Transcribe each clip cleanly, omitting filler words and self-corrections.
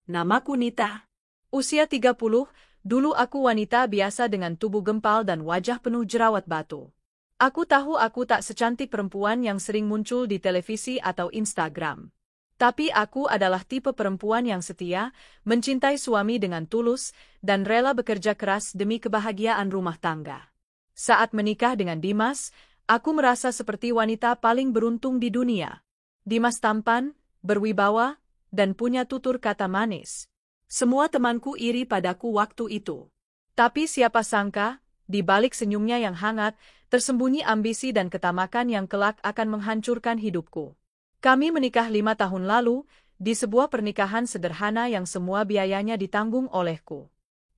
Namaku Nita. Usia 30, dulu aku wanita biasa dengan tubuh gempal dan wajah penuh jerawat batu. Aku tahu aku tak secantik perempuan yang sering muncul di televisi atau Instagram. Tapi aku adalah tipe perempuan yang setia, mencintai suami dengan tulus, dan rela bekerja keras demi kebahagiaan rumah tangga. Saat menikah dengan Dimas, aku merasa seperti wanita paling beruntung di dunia. Dimas tampan, berwibawa, dan punya tutur kata manis. Semua temanku iri padaku waktu itu. Tapi siapa sangka, di balik senyumnya yang hangat, tersembunyi ambisi dan ketamakan yang kelak akan menghancurkan hidupku. Kami menikah 5 tahun lalu, di sebuah pernikahan sederhana yang semua biayanya ditanggung olehku.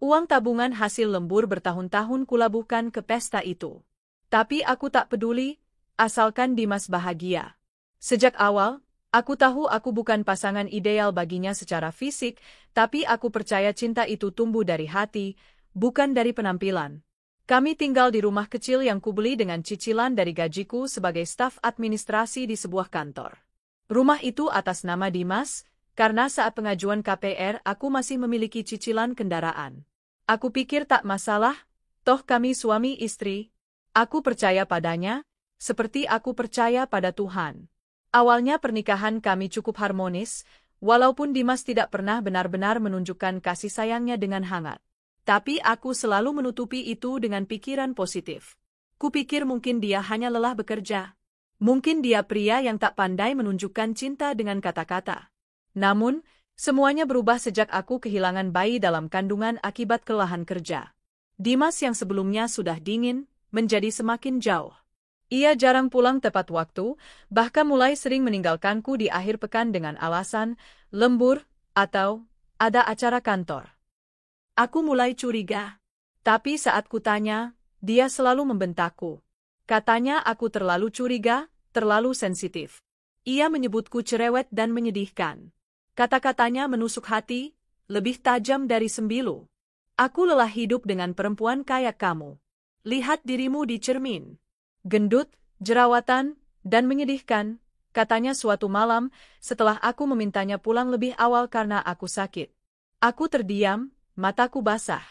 Uang tabungan hasil lembur bertahun-tahun kulabuhkan ke pesta itu. Tapi aku tak peduli, asalkan Dimas bahagia. Sejak awal, aku tahu aku bukan pasangan ideal baginya secara fisik, tapi aku percaya cinta itu tumbuh dari hati, bukan dari penampilan. Kami tinggal di rumah kecil yang kubeli dengan cicilan dari gajiku sebagai staf administrasi di sebuah kantor. Rumah itu atas nama Dimas, karena saat pengajuan KPR aku masih memiliki cicilan kendaraan. Aku pikir tak masalah, toh kami suami istri. Aku percaya padanya, seperti aku percaya pada Tuhan. Awalnya pernikahan kami cukup harmonis, walaupun Dimas tidak pernah benar-benar menunjukkan kasih sayangnya dengan hangat. Tapi aku selalu menutupi itu dengan pikiran positif. Kupikir mungkin dia hanya lelah bekerja. Mungkin dia pria yang tak pandai menunjukkan cinta dengan kata-kata. Namun, semuanya berubah sejak aku kehilangan bayi dalam kandungan akibat kelelahan kerja. Dimas yang sebelumnya sudah dingin, menjadi semakin jauh. Ia jarang pulang tepat waktu, bahkan mulai sering meninggalkanku di akhir pekan dengan alasan lembur atau ada acara kantor. Aku mulai curiga. Tapi saat kutanya, dia selalu membentakku. Katanya aku terlalu curiga, terlalu sensitif. Ia menyebutku cerewet dan menyedihkan. Kata-katanya menusuk hati, lebih tajam dari sembilu. Aku lelah hidup dengan perempuan kayak kamu. Lihat dirimu di cermin. Gendut, jerawatan, dan menyedihkan, katanya suatu malam setelah aku memintanya pulang lebih awal karena aku sakit. Aku terdiam, mataku basah.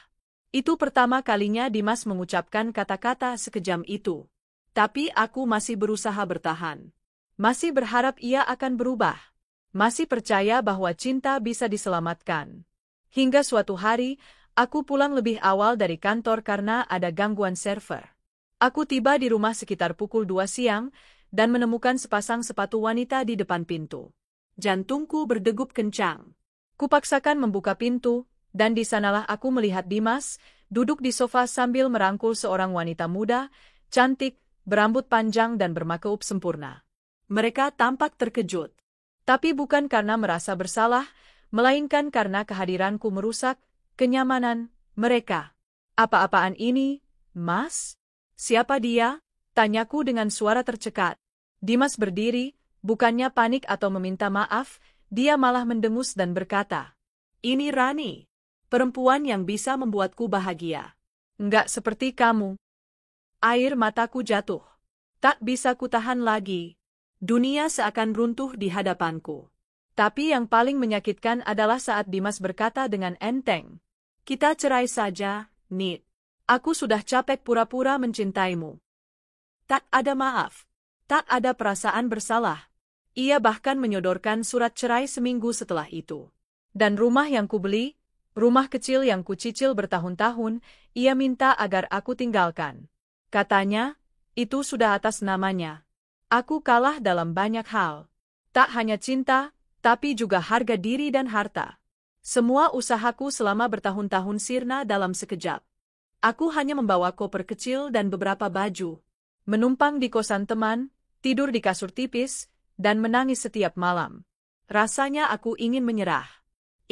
Itu pertama kalinya Dimas mengucapkan kata-kata sekejam itu. Tapi aku masih berusaha bertahan. Masih berharap ia akan berubah. Masih percaya bahwa cinta bisa diselamatkan. Hingga suatu hari, aku pulang lebih awal dari kantor karena ada gangguan server. Aku tiba di rumah sekitar pukul 2 siang, dan menemukan sepasang sepatu wanita di depan pintu. Jantungku berdegup kencang. Kupaksakan membuka pintu, dan di sanalah aku melihat Dimas, duduk di sofa sambil merangkul seorang wanita muda, cantik, berambut panjang dan bermakeup sempurna. Mereka tampak terkejut. Tapi bukan karena merasa bersalah, melainkan karena kehadiranku merusak kenyamanan mereka. Apa-apaan ini, Mas? Siapa dia? Tanyaku dengan suara tercekat. Dimas berdiri, bukannya panik atau meminta maaf, dia malah mendengus dan berkata, "Ini Rani, perempuan yang bisa membuatku bahagia. Enggak seperti kamu." Air mataku jatuh. Tak bisa kutahan lagi. Dunia seakan runtuh di hadapanku. Tapi yang paling menyakitkan adalah saat Dimas berkata dengan enteng, "Kita cerai saja, Nit. Aku sudah capek pura-pura mencintaimu." Tak ada maaf. Tak ada perasaan bersalah. Ia bahkan menyodorkan surat cerai seminggu setelah itu. Dan rumah yang kubeli, rumah kecil yang kucicil bertahun-tahun, ia minta agar aku tinggalkan. Katanya, itu sudah atas namanya. Aku kalah dalam banyak hal. Tak hanya cinta, tapi juga harga diri dan harta. Semua usahaku selama bertahun-tahun sirna dalam sekejap. Aku hanya membawa koper kecil dan beberapa baju. Menumpang di kosan teman, tidur di kasur tipis, dan menangis setiap malam. Rasanya aku ingin menyerah.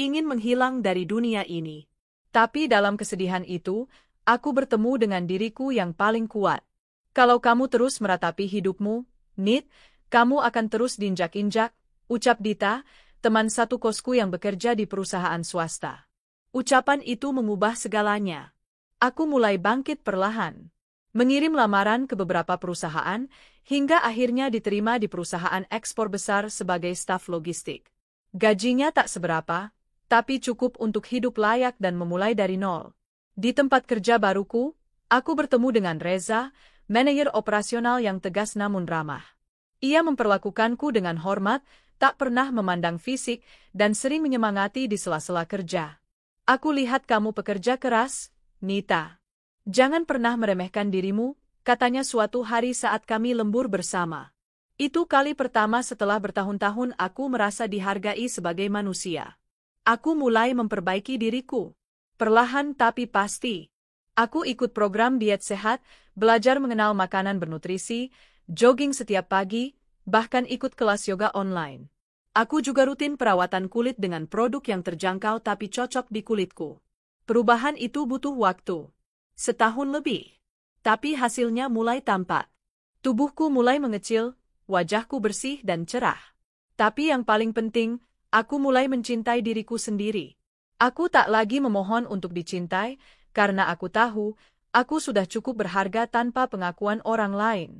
Ingin menghilang dari dunia ini. Tapi dalam kesedihan itu, aku bertemu dengan diriku yang paling kuat. Kalau kamu terus meratapi hidupmu, Nit, kamu akan terus diinjak-injak, ucap Dita, teman satu kosku yang bekerja di perusahaan swasta. Ucapan itu mengubah segalanya. Aku mulai bangkit perlahan. Mengirim lamaran ke beberapa perusahaan, hingga akhirnya diterima di perusahaan ekspor besar sebagai staf logistik. Gajinya tak seberapa, tapi cukup untuk hidup layak dan memulai dari nol. Di tempat kerja baruku, aku bertemu dengan Reza, manajer operasional yang tegas namun ramah. Ia memperlakukanku dengan hormat, tak pernah memandang fisik, dan sering menyemangati di sela-sela kerja. Aku lihat kamu pekerja keras, Nita. Jangan pernah meremehkan dirimu, katanya suatu hari saat kami lembur bersama. Itu kali pertama setelah bertahun-tahun aku merasa dihargai sebagai manusia. Aku mulai memperbaiki diriku. Perlahan tapi pasti. Aku ikut program diet sehat, belajar mengenal makanan bernutrisi, jogging setiap pagi, bahkan ikut kelas yoga online. Aku juga rutin perawatan kulit dengan produk yang terjangkau tapi cocok di kulitku. Perubahan itu butuh waktu. Setahun lebih. Tapi hasilnya mulai tampak. Tubuhku mulai mengecil, wajahku bersih dan cerah. Tapi yang paling penting, aku mulai mencintai diriku sendiri. Aku tak lagi memohon untuk dicintai, karena aku tahu, aku sudah cukup berharga tanpa pengakuan orang lain.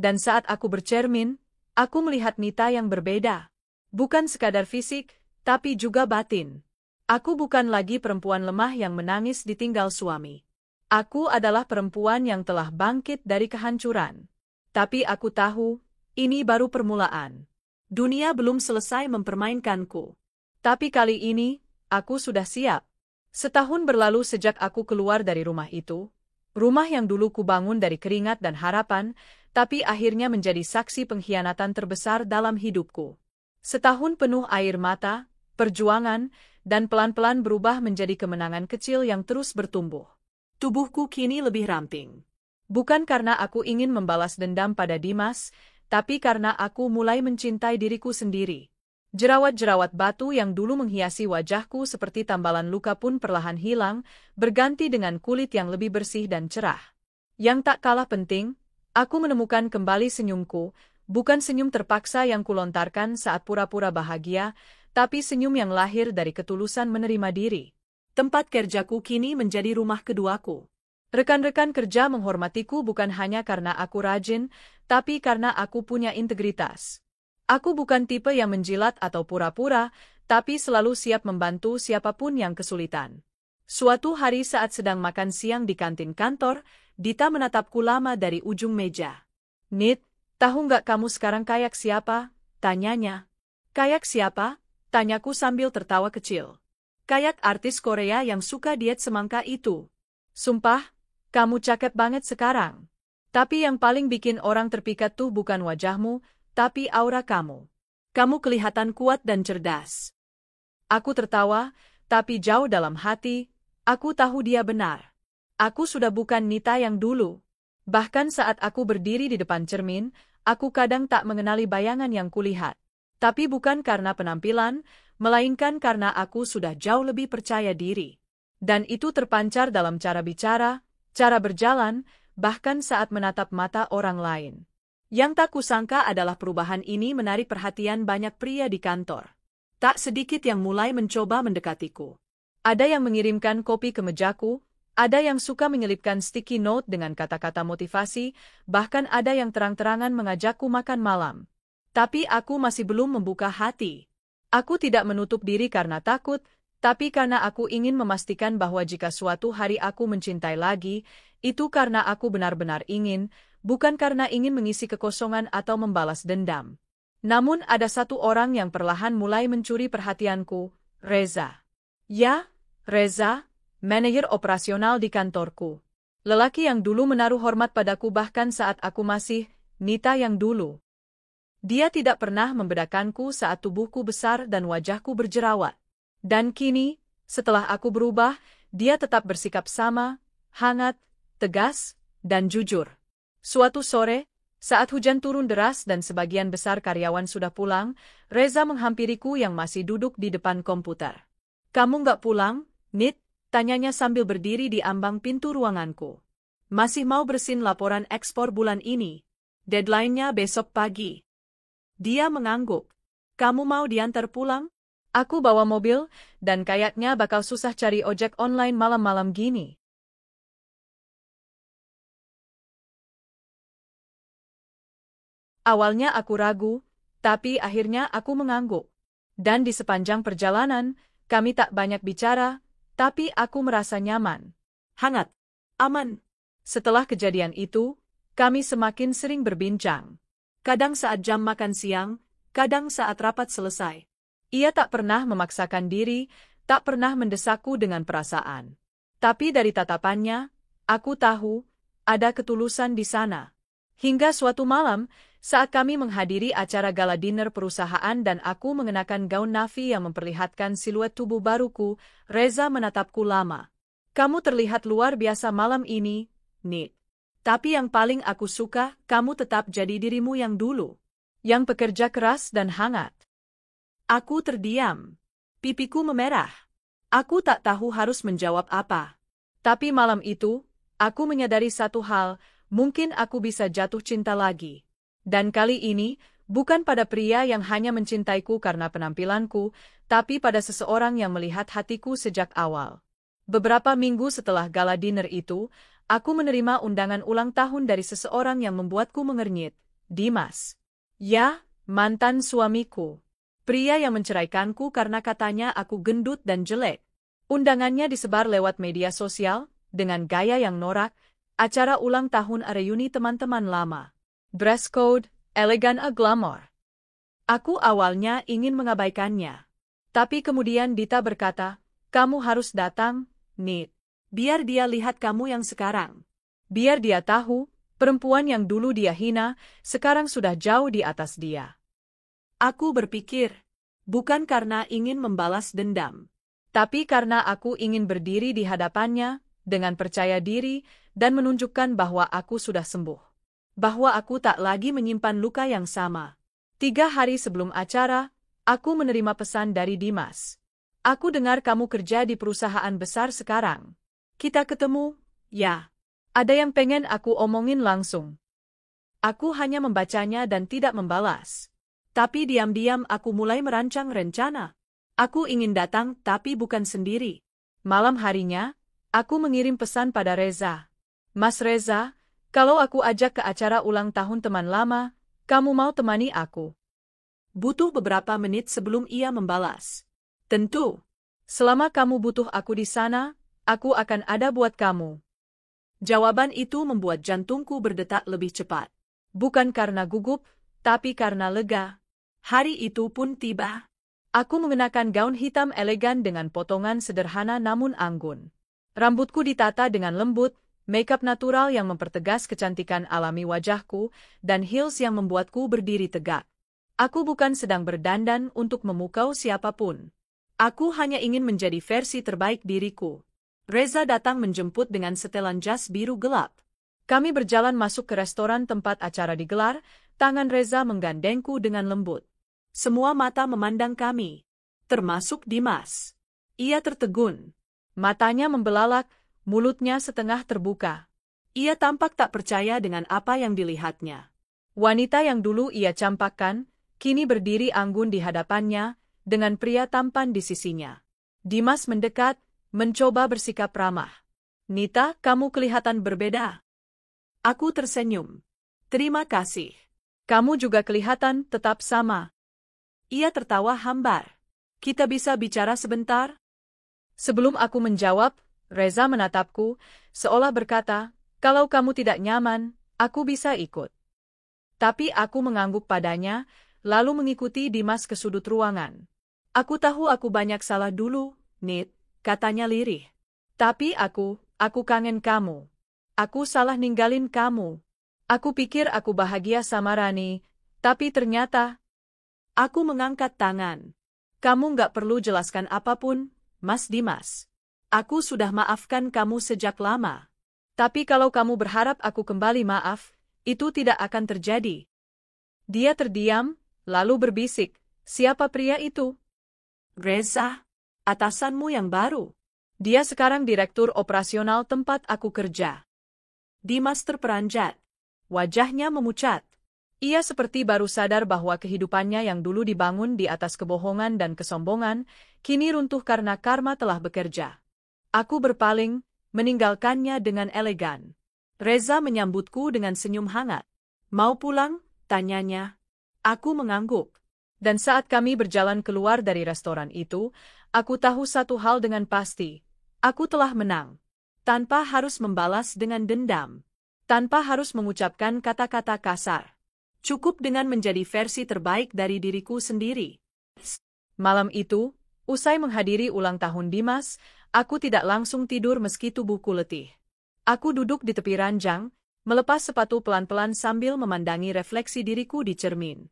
Dan saat aku bercermin, aku melihat Nita yang berbeda. Bukan sekadar fisik, tapi juga batin. Aku bukan lagi perempuan lemah yang menangis ditinggal suami. Aku adalah perempuan yang telah bangkit dari kehancuran. Tapi aku tahu, ini baru permulaan. Dunia belum selesai mempermainkanku. Tapi kali ini, aku sudah siap. Setahun berlalu sejak aku keluar dari rumah itu. Rumah yang dulu kubangun dari keringat dan harapan, tapi akhirnya menjadi saksi pengkhianatan terbesar dalam hidupku. Setahun penuh air mata, perjuangan, dan pelan-pelan berubah menjadi kemenangan kecil yang terus bertumbuh. Tubuhku kini lebih ramping. Bukan karena aku ingin membalas dendam pada Dimas, tapi karena aku mulai mencintai diriku sendiri. Jerawat-jerawat batu yang dulu menghiasi wajahku seperti tambalan luka pun perlahan hilang, berganti dengan kulit yang lebih bersih dan cerah. Yang tak kalah penting, aku menemukan kembali senyumku, bukan senyum terpaksa yang kulontarkan saat pura-pura bahagia, tapi senyum yang lahir dari ketulusan menerima diri. Tempat kerjaku kini menjadi rumah keduaku. Rekan-rekan kerja menghormatiku bukan hanya karena aku rajin, tapi karena aku punya integritas. Aku bukan tipe yang menjilat atau pura-pura, tapi selalu siap membantu siapapun yang kesulitan. Suatu hari saat sedang makan siang di kantin kantor, Dita menatapku lama dari ujung meja. "Nit, tahu nggak kamu sekarang kayak siapa?" tanyanya. "Kayak siapa?" tanyaku sambil tertawa kecil. "Kayak artis Korea yang suka diet semangka itu. Sumpah, kamu cakep banget sekarang. Tapi yang paling bikin orang terpikat tuh bukan wajahmu, tapi aura kamu. Kamu kelihatan kuat dan cerdas." Aku tertawa, tapi jauh dalam hati, aku tahu dia benar. Aku sudah bukan Nita yang dulu. Bahkan saat aku berdiri di depan cermin, aku kadang tak mengenali bayangan yang kulihat. Tapi bukan karena penampilan, melainkan karena aku sudah jauh lebih percaya diri. Dan itu terpancar dalam cara bicara, cara berjalan, bahkan saat menatap mata orang lain. Yang tak kusangka adalah perubahan ini menarik perhatian banyak pria di kantor. Tak sedikit yang mulai mencoba mendekatiku. Ada yang mengirimkan kopi ke mejaku, ada yang suka menyelipkan sticky note dengan kata-kata motivasi, bahkan ada yang terang-terangan mengajakku makan malam. Tapi aku masih belum membuka hati. Aku tidak menutup diri karena takut, tapi karena aku ingin memastikan bahwa jika suatu hari aku mencintai lagi, itu karena aku benar-benar ingin, bukan karena ingin mengisi kekosongan atau membalas dendam. Namun ada satu orang yang perlahan mulai mencuri perhatianku, Reza. Ya, Reza, manajer operasional di kantorku. Lelaki yang dulu menaruh hormat padaku bahkan saat aku masih Nita yang dulu. Dia tidak pernah membedakanku saat tubuhku besar dan wajahku berjerawat. Dan kini, setelah aku berubah, dia tetap bersikap sama, hangat, tegas, dan jujur. Suatu sore, saat hujan turun deras dan sebagian besar karyawan sudah pulang, Reza menghampiriku yang masih duduk di depan komputer. "Kamu nggak pulang, Nit?" tanyanya sambil berdiri di ambang pintu ruanganku. "Masih mau bersihin laporan ekspor bulan ini. Deadline-nya besok pagi." Dia mengangguk. "Kamu mau diantar pulang?" "Aku bawa mobil, dan kayaknya bakal susah cari ojek online malam-malam gini." Awalnya aku ragu, tapi akhirnya aku mengangguk. Dan di sepanjang perjalanan, kami tak banyak bicara, tapi aku merasa nyaman. Hangat. Aman. Setelah kejadian itu, kami semakin sering berbincang. Kadang saat jam makan siang, kadang saat rapat selesai. Ia tak pernah memaksakan diri, tak pernah mendesakku dengan perasaan. Tapi dari tatapannya, aku tahu, ada ketulusan di sana. Hingga suatu malam, saat kami menghadiri acara gala dinner perusahaan dan aku mengenakan gaun navy yang memperlihatkan siluet tubuh baruku, Reza menatapku lama. Kamu terlihat luar biasa malam ini, Nit. Tapi yang paling aku suka, kamu tetap jadi dirimu yang dulu. Yang pekerja keras dan hangat. Aku terdiam. Pipiku memerah. Aku tak tahu harus menjawab apa. Tapi malam itu, aku menyadari satu hal, mungkin aku bisa jatuh cinta lagi. Dan kali ini, bukan pada pria yang hanya mencintaiku karena penampilanku, tapi pada seseorang yang melihat hatiku sejak awal. Beberapa minggu setelah gala dinner itu, aku menerima undangan ulang tahun dari seseorang yang membuatku mengernyit, Dimas. Ya, mantan suamiku. Pria yang menceraikanku karena katanya aku gendut dan jelek. Undangannya disebar lewat media sosial, dengan gaya yang norak, acara ulang tahun reuni teman-teman lama. Dress code, elegan glamour. Aku awalnya ingin mengabaikannya. Tapi kemudian Dita berkata, kamu harus datang, Nit. Biar dia lihat kamu yang sekarang. Biar dia tahu, perempuan yang dulu dia hina, sekarang sudah jauh di atas dia. Aku berpikir, bukan karena ingin membalas dendam. Tapi karena aku ingin berdiri di hadapannya, dengan percaya diri, dan menunjukkan bahwa aku sudah sembuh. Bahwa aku tak lagi menyimpan luka yang sama. 3 hari sebelum acara, aku menerima pesan dari Dimas. Aku dengar kamu kerja di perusahaan besar sekarang. Kita ketemu, ya. Ada yang pengen aku omongin langsung. Aku hanya membacanya dan tidak membalas. Tapi diam-diam aku mulai merancang rencana. Aku ingin datang tapi bukan sendiri. Malam harinya, aku mengirim pesan pada Reza. Mas Reza, kalau aku ajak ke acara ulang tahun teman lama, kamu mau temani aku? Butuh beberapa menit sebelum ia membalas. Tentu. Selama kamu butuh aku di sana, aku akan ada buat kamu. Jawaban itu membuat jantungku berdetak lebih cepat. Bukan karena gugup, tapi karena lega. Hari itu pun tiba. Aku mengenakan gaun hitam elegan dengan potongan sederhana namun anggun. Rambutku ditata dengan lembut, makeup natural yang mempertegas kecantikan alami wajahku, dan heels yang membuatku berdiri tegak. Aku bukan sedang berdandan untuk memukau siapapun. Aku hanya ingin menjadi versi terbaik diriku. Reza datang menjemput dengan setelan jas biru gelap. Kami berjalan masuk ke restoran tempat acara digelar, tangan Reza menggandengku dengan lembut. Semua mata memandang kami, termasuk Dimas. Ia tertegun. Matanya membelalak, mulutnya setengah terbuka. Ia tampak tak percaya dengan apa yang dilihatnya. Wanita yang dulu ia campakkan, kini berdiri anggun di hadapannya, dengan pria tampan di sisinya. Dimas mendekat, mencoba bersikap ramah. Nita, kamu kelihatan berbeda. Aku tersenyum. Terima kasih. Kamu juga kelihatan tetap sama. Ia tertawa hambar. Kita bisa bicara sebentar? Sebelum aku menjawab, Reza menatapku, seolah berkata, kalau kamu tidak nyaman, aku bisa ikut. Tapi aku mengangguk padanya, lalu mengikuti Dimas ke sudut ruangan. Aku tahu aku banyak salah dulu, Nit, katanya lirih. Tapi aku kangen kamu. Aku salah ninggalin kamu. Aku pikir aku bahagia sama Rani, tapi ternyata... Aku mengangkat tangan. Kamu nggak perlu jelaskan apapun, Mas Dimas. Aku sudah maafkan kamu sejak lama. Tapi kalau kamu berharap aku kembali maaf, itu tidak akan terjadi. Dia terdiam, lalu berbisik, siapa pria itu? Reza, atasanmu yang baru. Dia sekarang direktur operasional tempat aku kerja. Dimas terperanjat. Wajahnya memucat. Ia seperti baru sadar bahwa kehidupannya yang dulu dibangun di atas kebohongan dan kesombongan, kini runtuh karena karma telah bekerja. Aku berpaling, meninggalkannya dengan elegan. Reza menyambutku dengan senyum hangat. Mau pulang? Tanyanya. Aku mengangguk. Dan saat kami berjalan keluar dari restoran itu, aku tahu satu hal dengan pasti. Aku telah menang. Tanpa harus membalas dengan dendam. Tanpa harus mengucapkan kata-kata kasar. Cukup dengan menjadi versi terbaik dari diriku sendiri. Malam itu, usai menghadiri ulang tahun Dimas, aku tidak langsung tidur meski tubuhku letih. Aku duduk di tepi ranjang, melepas sepatu pelan-pelan sambil memandangi refleksi diriku di cermin.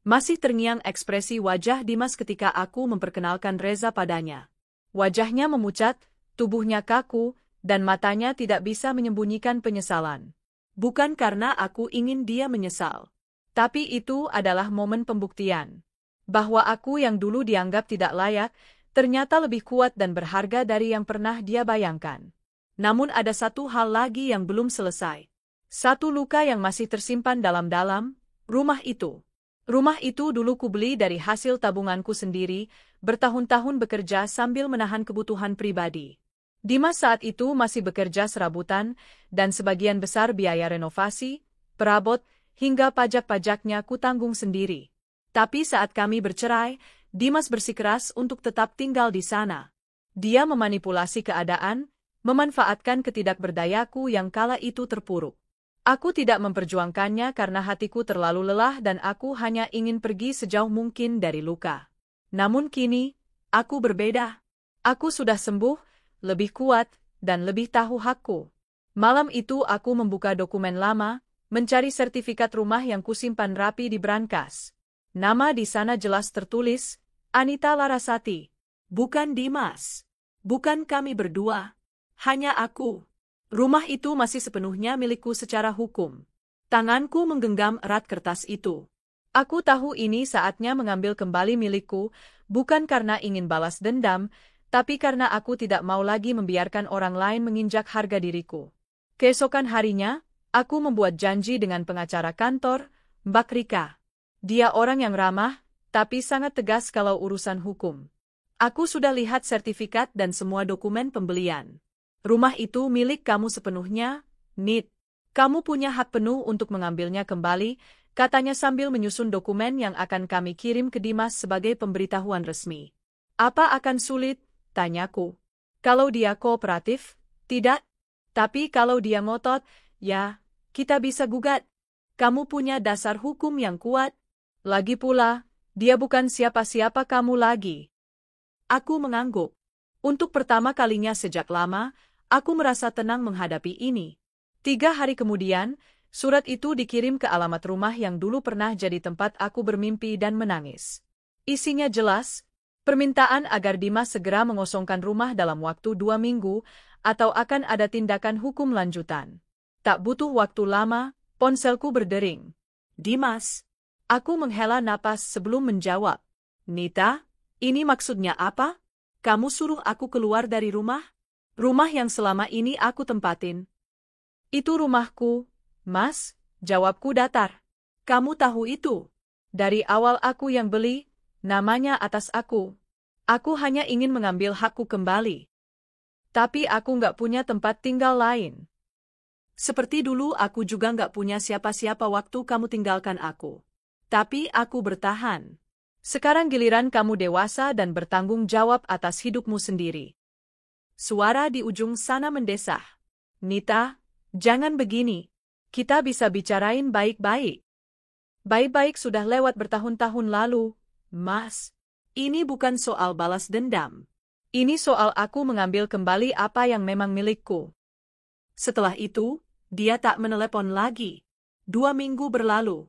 Masih terngiang ekspresi wajah Dimas ketika aku memperkenalkan Reza padanya. Wajahnya memucat, tubuhnya kaku, dan matanya tidak bisa menyembunyikan penyesalan. Bukan karena aku ingin dia menyesal. Tapi itu adalah momen pembuktian. Bahwa aku yang dulu dianggap tidak layak, ternyata lebih kuat dan berharga dari yang pernah dia bayangkan. Namun ada satu hal lagi yang belum selesai. Satu luka yang masih tersimpan dalam-dalam, rumah itu. Rumah itu dulu kubeli dari hasil tabunganku sendiri, bertahun-tahun bekerja sambil menahan kebutuhan pribadi. Dimas saat itu masih bekerja serabutan, dan sebagian besar biaya renovasi, perabot, hingga pajak-pajaknya kutanggung sendiri. Tapi saat kami bercerai, Dimas bersikeras untuk tetap tinggal di sana. Dia memanipulasi keadaan, memanfaatkan ketidakberdayaku yang kala itu terpuruk. Aku tidak memperjuangkannya karena hatiku terlalu lelah dan aku hanya ingin pergi sejauh mungkin dari luka. Namun kini, aku berbeda. Aku sudah sembuh, lebih kuat, dan lebih tahu hakku. Malam itu aku membuka dokumen lama, mencari sertifikat rumah yang kusimpan rapi di brankas. Nama di sana jelas tertulis, Anita Larasati. Bukan Dimas. Bukan kami berdua. Hanya aku. Rumah itu masih sepenuhnya milikku secara hukum. Tanganku menggenggam erat kertas itu. Aku tahu ini saatnya mengambil kembali milikku, bukan karena ingin balas dendam, tapi karena aku tidak mau lagi membiarkan orang lain menginjak harga diriku. Keesokan harinya, aku membuat janji dengan pengacara kantor, Mbak Rika. Dia orang yang ramah, tapi sangat tegas kalau urusan hukum. Aku sudah lihat sertifikat dan semua dokumen pembelian. Rumah itu milik kamu sepenuhnya, Nit. Kamu punya hak penuh untuk mengambilnya kembali, katanya sambil menyusun dokumen yang akan kami kirim ke Dimas sebagai pemberitahuan resmi. Apa akan sulit? Tanyaku. Kalau dia kooperatif, tidak. Tapi kalau dia ngotot, ya, kita bisa gugat. Kamu punya dasar hukum yang kuat. Lagi pula, dia bukan siapa-siapa kamu lagi. Aku mengangguk. Untuk pertama kalinya sejak lama, aku merasa tenang menghadapi ini. 3 hari kemudian, surat itu dikirim ke alamat rumah yang dulu pernah jadi tempat aku bermimpi dan menangis. Isinya jelas, permintaan agar Dimas segera mengosongkan rumah dalam waktu 2 minggu, atau akan ada tindakan hukum lanjutan. Tak butuh waktu lama, ponselku berdering. Dimas. Aku menghela napas sebelum menjawab. Nita, ini maksudnya apa? Kamu suruh aku keluar dari rumah? Rumah yang selama ini aku tempatin. Itu rumahku, Mas, jawabku datar. Kamu tahu itu. Dari awal aku yang beli, namanya atas aku. Aku hanya ingin mengambil hakku kembali. Tapi aku nggak punya tempat tinggal lain. Seperti dulu aku juga nggak punya siapa-siapa waktu kamu tinggalkan aku. Tapi aku bertahan. Sekarang giliran kamu dewasa dan bertanggung jawab atas hidupmu sendiri. Suara di ujung sana mendesah. Nita, jangan begini. Kita bisa bicarain baik-baik. Baik-baik sudah lewat bertahun-tahun lalu, Mas. Ini bukan soal balas dendam. Ini soal aku mengambil kembali apa yang memang milikku. Setelah itu, dia tak menelepon lagi. 2 minggu berlalu.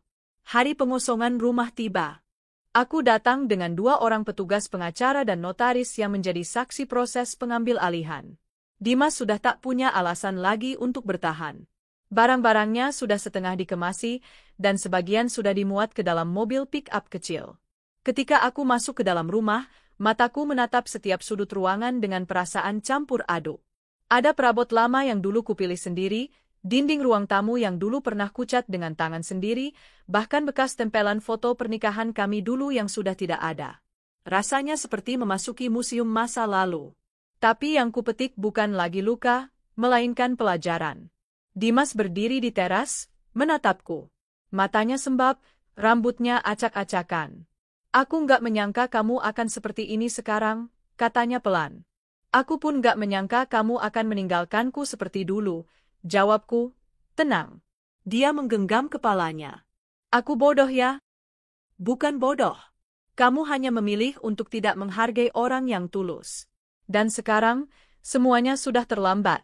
Hari pengosongan rumah tiba. Aku datang dengan 2 orang petugas pengacara dan notaris yang menjadi saksi proses pengambil alihan. Dimas sudah tak punya alasan lagi untuk bertahan. Barang-barangnya sudah setengah dikemasi, dan sebagian sudah dimuat ke dalam mobil pick-up kecil. Ketika aku masuk ke dalam rumah, mataku menatap setiap sudut ruangan dengan perasaan campur aduk. Ada perabot lama yang dulu kupilih sendiri, dinding ruang tamu yang dulu pernah kucat dengan tangan sendiri, bahkan bekas tempelan foto pernikahan kami dulu yang sudah tidak ada. Rasanya seperti memasuki museum masa lalu. Tapi yang kupetik bukan lagi luka, melainkan pelajaran. Dimas berdiri di teras, menatapku. Matanya sembab, rambutnya acak-acakan. Aku nggak menyangka kamu akan seperti ini sekarang, katanya pelan. Aku pun nggak menyangka kamu akan meninggalkanku seperti dulu, jawabku, tenang. Dia menggenggam kepalanya. Aku bodoh ya? Bukan bodoh. Kamu hanya memilih untuk tidak menghargai orang yang tulus. Dan sekarang, semuanya sudah terlambat.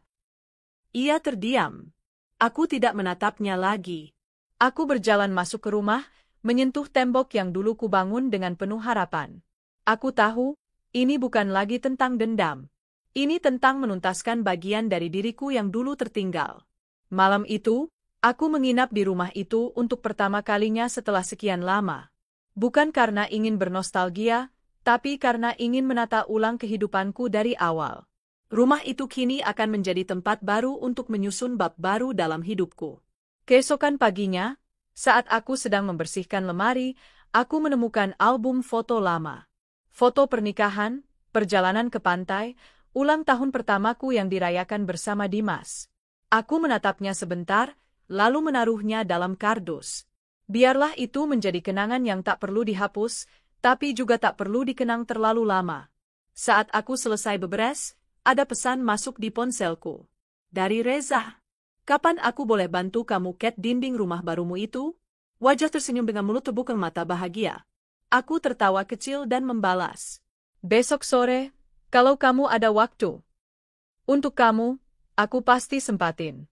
Ia terdiam. Aku tidak menatapnya lagi. Aku berjalan masuk ke rumah, menyentuh tembok yang dulu kubangun dengan penuh harapan. Aku tahu, ini bukan lagi tentang dendam. Ini tentang menuntaskan bagian dari diriku yang dulu tertinggal. Malam itu, aku menginap di rumah itu untuk pertama kalinya setelah sekian lama. Bukan karena ingin bernostalgia, tapi karena ingin menata ulang kehidupanku dari awal. Rumah itu kini akan menjadi tempat baru untuk menyusun bab baru dalam hidupku. Keesokan paginya, saat aku sedang membersihkan lemari, aku menemukan album foto lama. Foto pernikahan, perjalanan ke pantai, ulang tahun pertamaku yang dirayakan bersama Dimas. Aku menatapnya sebentar, lalu menaruhnya dalam kardus. Biarlah itu menjadi kenangan yang tak perlu dihapus, tapi juga tak perlu dikenang terlalu lama. Saat aku selesai beberes, ada pesan masuk di ponselku. Dari Reza. Kapan aku boleh bantu kamu cat dinding rumah barumu itu? Wajah tersenyum dengan mulut terbuka mata bahagia. Aku tertawa kecil dan membalas. Besok sore, kalau kamu ada waktu. Untuk kamu, aku pasti sempatin.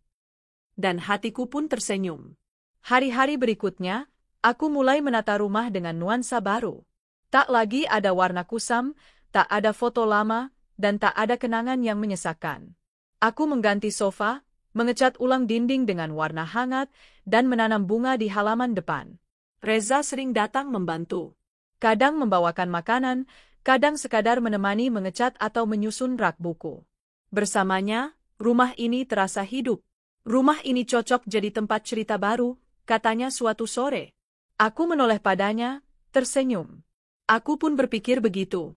Dan hatiku pun tersenyum. Hari-hari berikutnya, aku mulai menata rumah dengan nuansa baru. Tak lagi ada warna kusam, tak ada foto lama, dan tak ada kenangan yang menyesakan. Aku mengganti sofa, mengecat ulang dinding dengan warna hangat, dan menanam bunga di halaman depan. Reza sering datang membantu. Kadang membawakan makanan, kadang sekadar menemani mengecat atau menyusun rak buku. Bersamanya, rumah ini terasa hidup. Rumah ini cocok jadi tempat cerita baru, katanya suatu sore. Aku menoleh padanya, tersenyum. Aku pun berpikir begitu.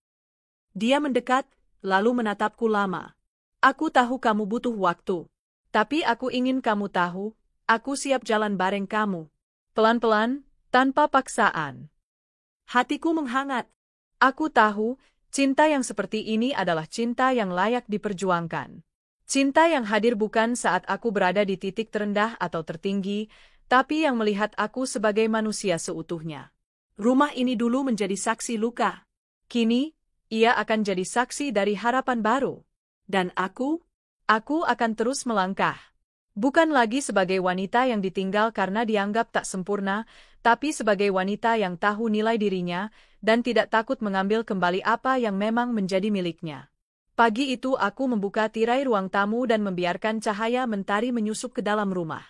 Dia mendekat, lalu menatapku lama. Aku tahu kamu butuh waktu. Tapi aku ingin kamu tahu, aku siap jalan bareng kamu. Pelan-pelan, tanpa paksaan. Hatiku menghangat. Aku tahu, cinta yang seperti ini adalah cinta yang layak diperjuangkan. Cinta yang hadir bukan saat aku berada di titik terendah atau tertinggi, tapi yang melihat aku sebagai manusia seutuhnya. Rumah ini dulu menjadi saksi luka. Kini, ia akan jadi saksi dari harapan baru. Dan aku akan terus melangkah. Bukan lagi sebagai wanita yang ditinggal karena dianggap tak sempurna, tapi sebagai wanita yang tahu nilai dirinya, dan tidak takut mengambil kembali apa yang memang menjadi miliknya. Pagi itu aku membuka tirai ruang tamu dan membiarkan cahaya mentari menyusup ke dalam rumah.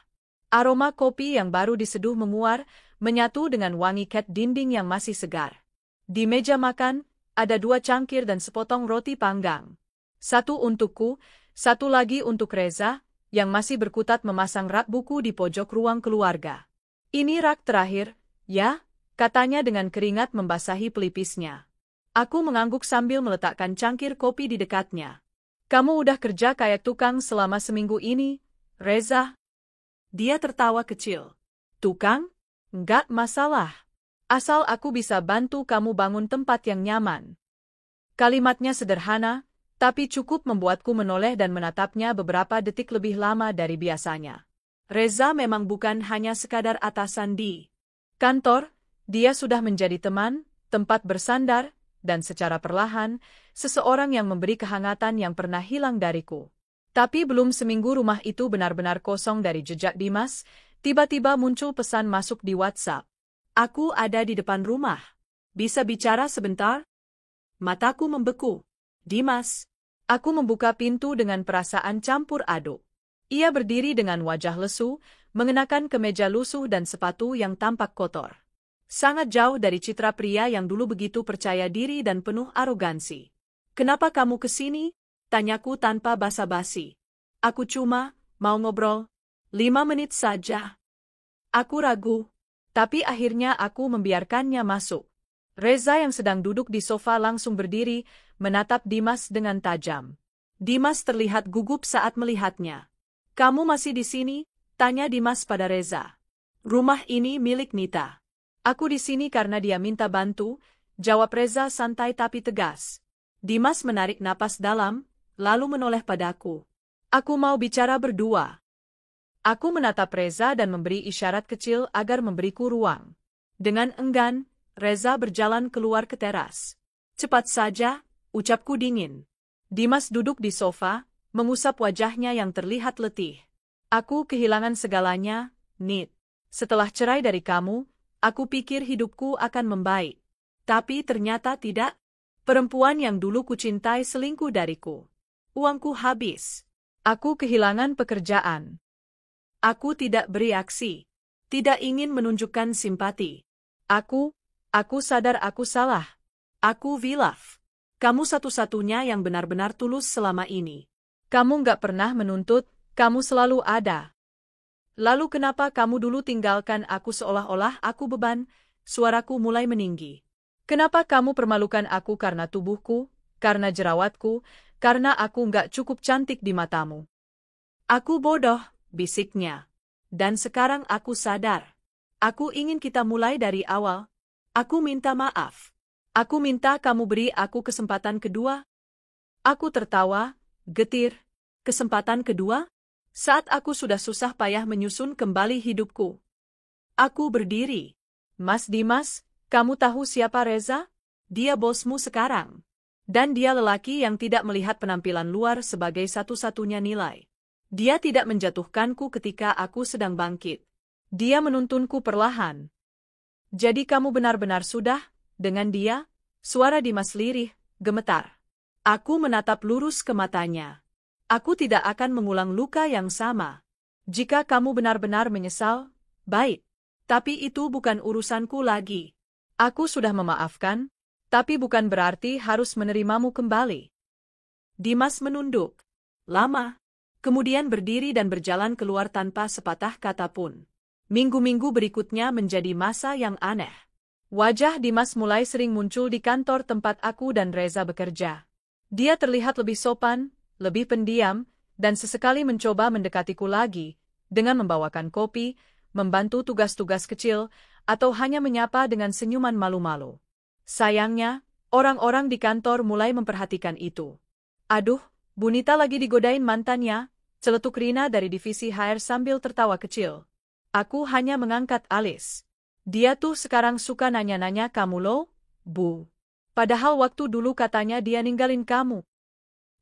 Aroma kopi yang baru diseduh menguar, menyatu dengan wangi cat dinding yang masih segar. Di meja makan, ada 2 cangkir dan sepotong roti panggang. Satu untukku, satu lagi untuk Reza, yang masih berkutat memasang rak buku di pojok ruang keluarga. Ini rak terakhir, ya? Katanya dengan keringat membasahi pelipisnya. Aku mengangguk sambil meletakkan cangkir kopi di dekatnya. Kamu udah kerja kayak tukang selama seminggu ini, Reza? Dia tertawa kecil. Tukang? Enggak masalah. Asal aku bisa bantu kamu bangun tempat yang nyaman. Kalimatnya sederhana, tapi cukup membuatku menoleh dan menatapnya beberapa detik lebih lama dari biasanya. Reza memang bukan hanya sekadar atasan di kantor, dia sudah menjadi teman, tempat bersandar, dan secara perlahan, seseorang yang memberi kehangatan yang pernah hilang dariku. Tapi belum seminggu rumah itu benar-benar kosong dari jejak Dimas, tiba-tiba muncul pesan masuk di WhatsApp. Aku ada di depan rumah. Bisa bicara sebentar? Mataku membeku. Dimas. Aku membuka pintu dengan perasaan campur aduk. Ia berdiri dengan wajah lesu, mengenakan kemeja lusuh dan sepatu yang tampak kotor. Sangat jauh dari citra pria yang dulu begitu percaya diri dan penuh arogansi. Kenapa kamu kesini? Tanyaku tanpa basa-basi. Aku cuma mau ngobrol. 5 menit saja. Aku ragu. Tapi akhirnya aku membiarkannya masuk. Reza yang sedang duduk di sofa langsung berdiri, menatap Dimas dengan tajam. Dimas terlihat gugup saat melihatnya. Kamu masih di sini? Tanya Dimas pada Reza. Rumah ini milik Nita. Aku di sini karena dia minta bantu, Jawab Reza santai tapi tegas. Dimas menarik napas dalam, lalu menoleh padaku. Aku mau bicara berdua. Aku menatap Reza dan memberi isyarat kecil agar memberiku ruang. Dengan enggan, Reza berjalan keluar ke teras. Cepat saja, ucapku dingin. Dimas duduk di sofa, mengusap wajahnya yang terlihat letih. Aku kehilangan segalanya, Nit. Setelah cerai dari kamu, aku pikir hidupku akan membaik. Tapi ternyata tidak. Perempuan yang dulu kucintai selingkuh dariku. Uangku habis. Aku kehilangan pekerjaan. Aku tidak bereaksi. Tidak ingin menunjukkan simpati. Aku sadar aku salah. Aku hilaf. Kamu satu-satunya yang benar-benar tulus selama ini. Kamu nggak pernah menuntut, kamu selalu ada. Lalu kenapa kamu dulu tinggalkan aku seolah-olah aku beban? Suaraku mulai meninggi. Kenapa kamu permalukan aku karena tubuhku, karena jerawatku, karena aku nggak cukup cantik di matamu? Aku bodoh, bisiknya. Dan sekarang aku sadar. Aku ingin kita mulai dari awal. Aku minta maaf. Aku minta kamu beri aku kesempatan kedua. Aku tertawa, getir. Kesempatan kedua? Saat aku sudah susah payah menyusun kembali hidupku. Aku berdiri. Mas Dimas, kamu tahu siapa Reza? Dia bosmu sekarang. Dan dia lelaki yang tidak melihat penampilan luar sebagai satu-satunya nilai. Dia tidak menjatuhkanku ketika aku sedang bangkit. Dia menuntunku perlahan. Jadi kamu benar-benar sudah, dengan dia? Suara Dimas lirih, gemetar. Aku menatap lurus ke matanya. Aku tidak akan mengulang luka yang sama. Jika kamu benar-benar menyesal, baik. Tapi itu bukan urusanku lagi. Aku sudah memaafkan, tapi bukan berarti harus menerimamu kembali. Dimas menunduk. Lama. Kemudian berdiri dan berjalan keluar tanpa sepatah kata pun. Minggu-minggu berikutnya menjadi masa yang aneh. Wajah Dimas mulai sering muncul di kantor tempat aku dan Reza bekerja. Dia terlihat lebih sopan, lebih pendiam, dan sesekali mencoba mendekatiku lagi, dengan membawakan kopi, membantu tugas-tugas kecil, atau hanya menyapa dengan senyuman malu-malu. Sayangnya, orang-orang di kantor mulai memperhatikan itu. Aduh, Bunita lagi digodain mantannya, celetuk Rina dari divisi HR sambil tertawa kecil. Aku hanya mengangkat alis. Dia tuh sekarang suka nanya-nanya kamu loh, Bu. Padahal waktu dulu katanya dia ninggalin kamu.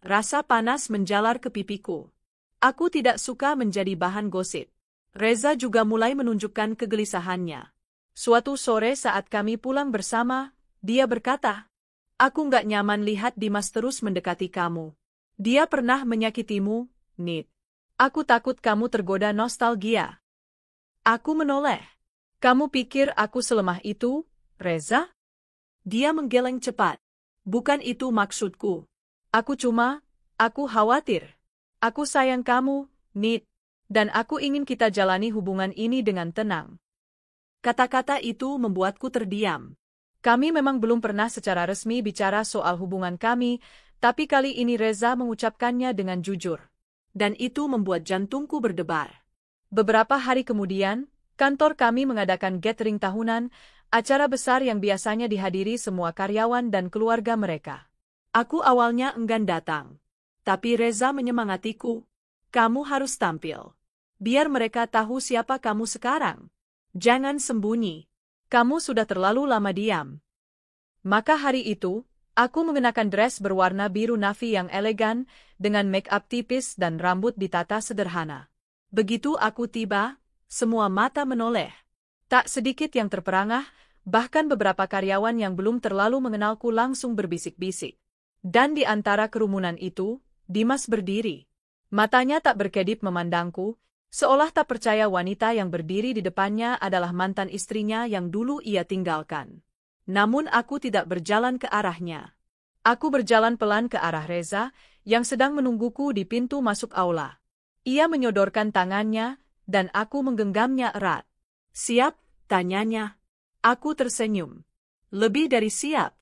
Rasa panas menjalar ke pipiku. Aku tidak suka menjadi bahan gosip. Reza juga mulai menunjukkan kegelisahannya. Suatu sore saat kami pulang bersama, dia berkata, aku nggak nyaman lihat Dimas terus mendekati kamu. Dia pernah menyakitimu, Nit. Aku takut kamu tergoda nostalgia. Aku menoleh. Kamu pikir aku selemah itu, Reza? Dia menggeleng cepat. Bukan itu maksudku. Aku khawatir. Aku sayang kamu, Nit, dan aku ingin kita jalani hubungan ini dengan tenang. Kata-kata itu membuatku terdiam. Kami memang belum pernah secara resmi bicara soal hubungan kami, tapi kali ini Reza mengucapkannya dengan jujur. Dan itu membuat jantungku berdebar. Beberapa hari kemudian, kantor kami mengadakan gathering tahunan, acara besar yang biasanya dihadiri semua karyawan dan keluarga mereka. Aku awalnya enggan datang. Tapi Reza menyemangatiku. Kamu harus tampil. Biar mereka tahu siapa kamu sekarang. Jangan sembunyi. Kamu sudah terlalu lama diam. Maka hari itu, aku mengenakan dress berwarna biru navy yang elegan, dengan make-up tipis dan rambut ditata sederhana. Begitu aku tiba, semua mata menoleh. Tak sedikit yang terperangah, bahkan beberapa karyawan yang belum terlalu mengenalku langsung berbisik-bisik. Dan di antara kerumunan itu, Dimas berdiri. Matanya tak berkedip memandangku, seolah tak percaya wanita yang berdiri di depannya adalah mantan istrinya yang dulu ia tinggalkan. Namun aku tidak berjalan ke arahnya. Aku berjalan pelan ke arah Reza, yang sedang menungguku di pintu masuk aula. Ia menyodorkan tangannya, dan aku menggenggamnya erat. Siap? Tanyanya. Aku tersenyum. Lebih dari siap.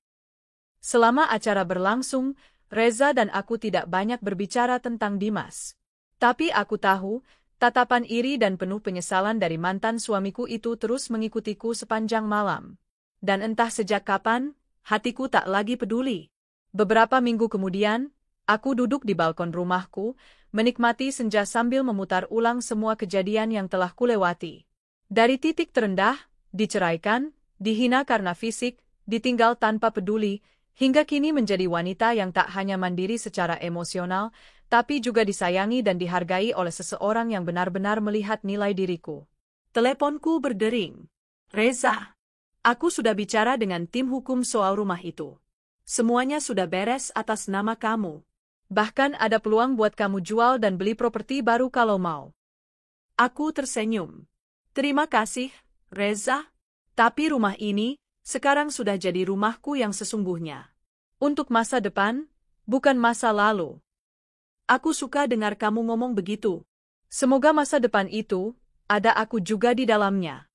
Selama acara berlangsung, Reza dan aku tidak banyak berbicara tentang Dimas. Tapi aku tahu, tatapan iri dan penuh penyesalan dari mantan suamiku itu terus mengikutiku sepanjang malam. Dan entah sejak kapan, Hatiku tak lagi peduli. Beberapa minggu kemudian, aku duduk di balkon rumahku, menikmati senja sambil memutar ulang semua kejadian yang telah kulewati. Dari titik terendah, diceraikan, dihina karena fisik, ditinggal tanpa peduli, hingga kini menjadi wanita yang tak hanya mandiri secara emosional, tapi juga disayangi dan dihargai oleh seseorang yang benar-benar melihat nilai diriku. Teleponku berdering. Reza, aku sudah bicara dengan tim hukum soal rumah itu. Semuanya sudah beres atas nama kamu. Bahkan ada peluang buat kamu jual dan beli properti baru kalau mau. Aku tersenyum. Terima kasih, Reza. Tapi rumah ini sekarang sudah jadi rumahku yang sesungguhnya. Untuk masa depan, bukan masa lalu. Aku suka dengar kamu ngomong begitu. Semoga masa depan itu, ada aku juga di dalamnya.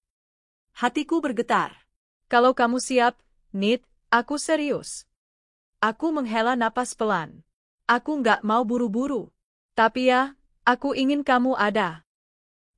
Hatiku bergetar. Kalau kamu siap, Nit, aku serius. Aku menghela napas pelan. Aku nggak mau buru-buru. Tapi ya, aku ingin kamu ada.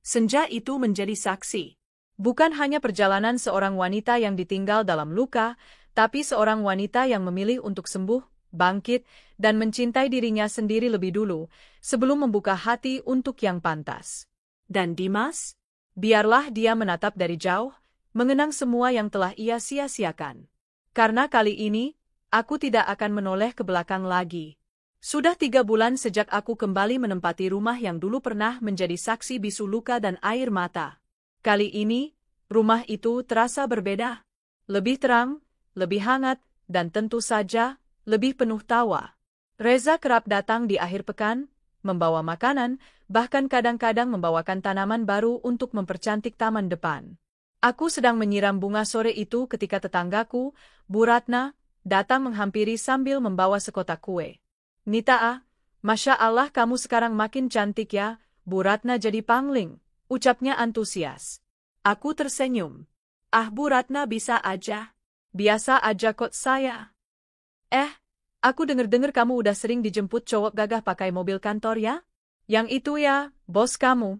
Senja itu menjadi saksi. Bukan hanya perjalanan seorang wanita yang ditinggal dalam luka, tapi seorang wanita yang memilih untuk sembuh, bangkit, dan mencintai dirinya sendiri lebih dulu, sebelum membuka hati untuk yang pantas. Dan Dimas? Biarlah dia menatap dari jauh, mengenang semua yang telah ia sia-siakan. Karena kali ini, aku tidak akan menoleh ke belakang lagi. Sudah 3 bulan sejak aku kembali menempati rumah yang dulu pernah menjadi saksi bisu luka dan air mata. Kali ini, rumah itu terasa berbeda. Lebih terang, lebih hangat, dan tentu saja, lebih penuh tawa. Reza kerap datang di akhir pekan, membawa makanan, bahkan kadang-kadang membawakan tanaman baru untuk mempercantik taman depan. Aku sedang menyiram bunga sore itu ketika tetanggaku, Bu Ratna, datang menghampiri sambil membawa sekotak kue. Nita, Masya Allah kamu sekarang makin cantik ya, Bu Ratna jadi pangling, ucapnya antusias. Aku tersenyum. Bu Ratna bisa aja. Biasa aja kok saya. Aku denger-denger kamu udah sering dijemput cowok gagah pakai mobil kantor ya? Yang itu ya, bos kamu.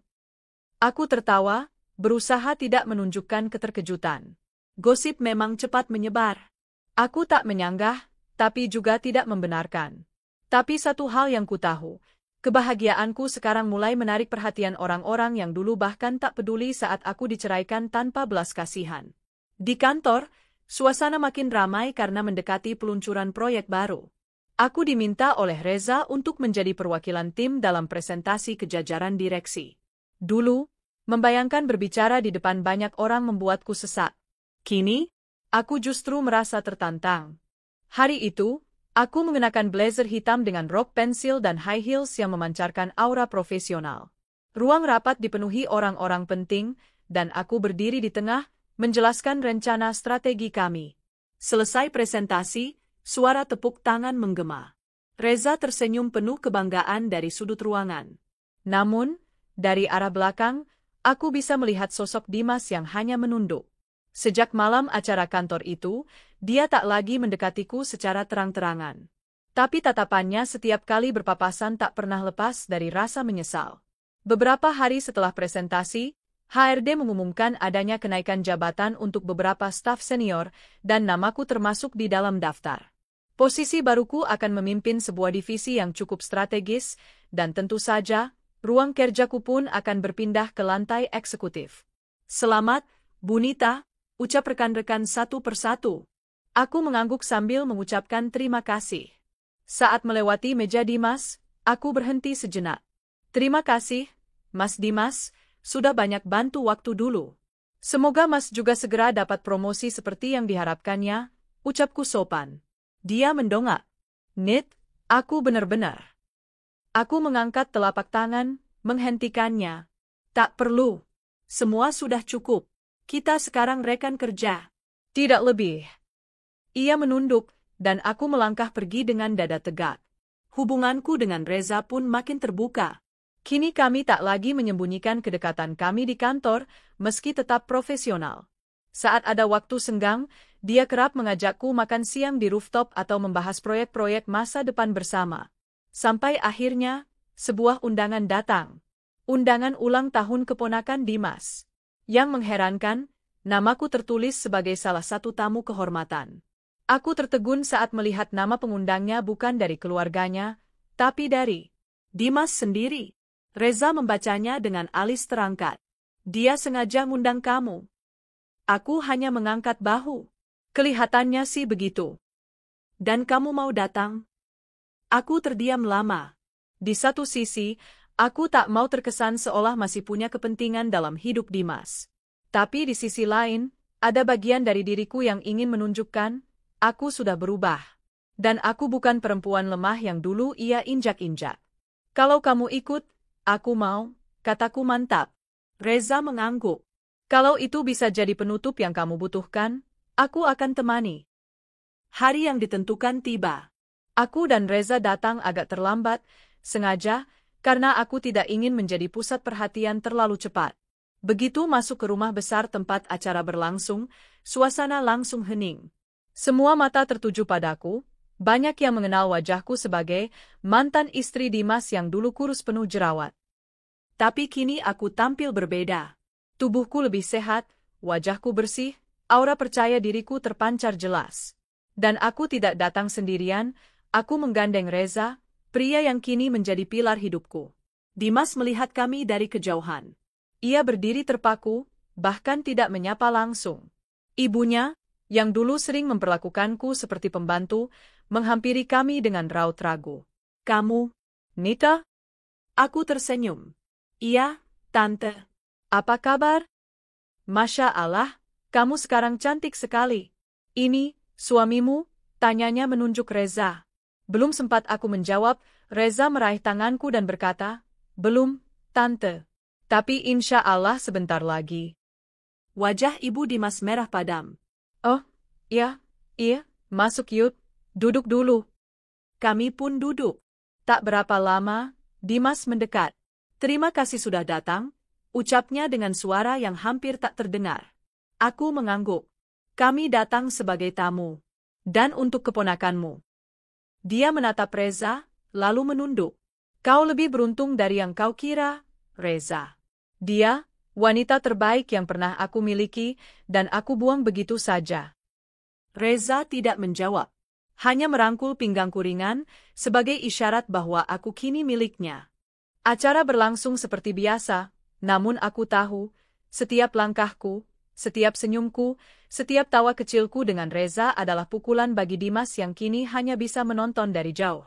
Aku tertawa, berusaha tidak menunjukkan keterkejutan. Gosip memang cepat menyebar. Aku tak menyanggah, tapi juga tidak membenarkan. Tapi satu hal yang ku tahu, kebahagiaanku sekarang mulai menarik perhatian orang-orang yang dulu bahkan tak peduli saat aku diceraikan tanpa belas kasihan. Di kantor, suasana makin ramai karena mendekati peluncuran proyek baru. Aku diminta oleh Reza untuk menjadi perwakilan tim dalam presentasi ke jajaran direksi. Dulu, membayangkan berbicara di depan banyak orang membuatku sesak. Kini, aku justru merasa tertantang. Hari itu, aku mengenakan blazer hitam dengan rok pensil dan high heels yang memancarkan aura profesional. Ruang rapat dipenuhi orang-orang penting, dan aku berdiri di tengah, menjelaskan rencana strategi kami. Selesai presentasi, suara tepuk tangan menggema. Reza tersenyum penuh kebanggaan dari sudut ruangan. Namun, dari arah belakang, aku bisa melihat sosok Dimas yang hanya menunduk. Sejak malam acara kantor itu, dia tak lagi mendekatiku secara terang-terangan. Tapi tatapannya setiap kali berpapasan tak pernah lepas dari rasa menyesal. Beberapa hari setelah presentasi, HRD mengumumkan adanya kenaikan jabatan untuk beberapa staf senior, dan namaku termasuk di dalam daftar. Posisi baruku akan memimpin sebuah divisi yang cukup strategis, dan tentu saja, ruang kerjaku pun akan berpindah ke lantai eksekutif. Selamat, Bu Nita, ucap rekan-rekan satu persatu. Aku mengangguk sambil mengucapkan terima kasih. Saat melewati meja Dimas, aku berhenti sejenak. Terima kasih, Mas Dimas, sudah banyak bantu waktu dulu. Semoga Mas juga segera dapat promosi seperti yang diharapkannya, ucapku sopan. Dia mendongak. Nit, aku benar-benar. Aku mengangkat telapak tangan, menghentikannya. Tak perlu. Semua sudah cukup. Kita sekarang rekan kerja. Tidak lebih. Ia menunduk, dan aku melangkah pergi dengan dada tegak. Hubunganku dengan Reza pun makin terbuka. Kini kami tak lagi menyembunyikan kedekatan kami di kantor, meski tetap profesional. Saat ada waktu senggang, dia kerap mengajakku makan siang di rooftop atau membahas proyek-proyek masa depan bersama. Sampai akhirnya, sebuah undangan datang. Undangan ulang tahun keponakan Dimas. Yang mengherankan, namaku tertulis sebagai salah satu tamu kehormatan. Aku tertegun saat melihat nama pengundangnya bukan dari keluarganya, tapi dari Dimas sendiri. Reza membacanya dengan alis terangkat. Dia sengaja ngundang kamu. Aku hanya mengangkat bahu. Kelihatannya sih begitu. Dan kamu mau datang? Aku terdiam lama. Di satu sisi, aku tak mau terkesan seolah masih punya kepentingan dalam hidup Dimas. Tapi di sisi lain, ada bagian dari diriku yang ingin menunjukkan, aku sudah berubah. Dan aku bukan perempuan lemah yang dulu ia injak-injak. Kalau kamu ikut, aku mau, kataku mantap. Reza mengangguk. Kalau itu bisa jadi penutup yang kamu butuhkan, aku akan temani. Hari yang ditentukan tiba. Aku dan Reza datang agak terlambat, sengaja, karena aku tidak ingin menjadi pusat perhatian terlalu cepat. Begitu masuk ke rumah besar tempat acara berlangsung, suasana langsung hening. Semua mata tertuju padaku, banyak yang mengenal wajahku sebagai mantan istri Dimas yang dulu kurus penuh jerawat. Tapi kini aku tampil berbeda. Tubuhku lebih sehat, wajahku bersih, aura percaya diriku terpancar jelas. Dan aku tidak datang sendirian, aku menggandeng Reza, pria yang kini menjadi pilar hidupku. Dimas melihat kami dari kejauhan. Ia berdiri terpaku, bahkan tidak menyapa langsung. Ibunya, yang dulu sering memperlakukanku seperti pembantu, menghampiri kami dengan raut ragu. Kamu, Nita? Aku tersenyum. Iya, Tante. Apa kabar? Masya Allah, kamu sekarang cantik sekali. Ini, suamimu? Tanyanya menunjuk Reza. Belum sempat aku menjawab, Reza meraih tanganku dan berkata, belum, Tante. Tapi insya Allah sebentar lagi. Wajah Ibu Dimas merah padam. Oh, iya, masuk yuk, duduk dulu. Kami pun duduk. Tak berapa lama, Dimas mendekat. Terima kasih sudah datang, ucapnya dengan suara yang hampir tak terdengar. Aku mengangguk. Kami datang sebagai tamu. Dan untuk keponakanmu. Dia menatap Reza, lalu menunduk. Kau lebih beruntung dari yang kau kira, Reza. Dia, wanita terbaik yang pernah aku miliki, dan aku buang begitu saja. Reza tidak menjawab. Hanya merangkul pinggangku ringan, sebagai isyarat bahwa aku kini miliknya. Acara berlangsung seperti biasa, namun aku tahu, setiap langkahku, setiap senyumku, setiap tawa kecilku dengan Reza adalah pukulan bagi Dimas yang kini hanya bisa menonton dari jauh.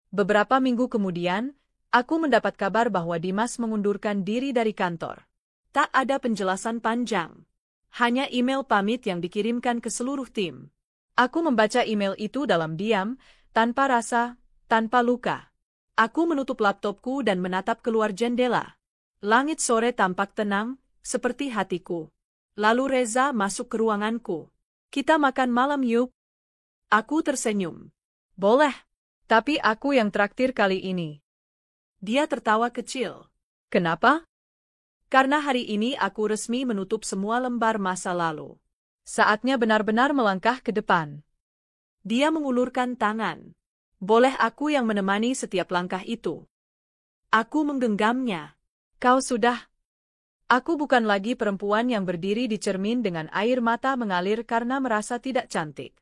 Beberapa minggu kemudian, aku mendapat kabar bahwa Dimas mengundurkan diri dari kantor. Tak ada penjelasan panjang. Hanya email pamit yang dikirimkan ke seluruh tim. Aku membaca email itu dalam diam, tanpa rasa, tanpa luka. Aku menutup laptopku dan menatap keluar jendela. Langit sore tampak tenang, seperti hatiku. Lalu Reza masuk ke ruanganku. Kita makan malam yuk. Aku tersenyum. Boleh, tapi aku yang traktir kali ini. Dia tertawa kecil. Kenapa? Karena hari ini aku resmi menutup semua lembar masa lalu. Saatnya benar-benar melangkah ke depan. Dia mengulurkan tangan. Boleh aku yang menemani setiap langkah itu? Aku menggenggamnya. Kau sudah. Aku bukan lagi perempuan yang berdiri di cermin dengan air mata mengalir karena merasa tidak cantik.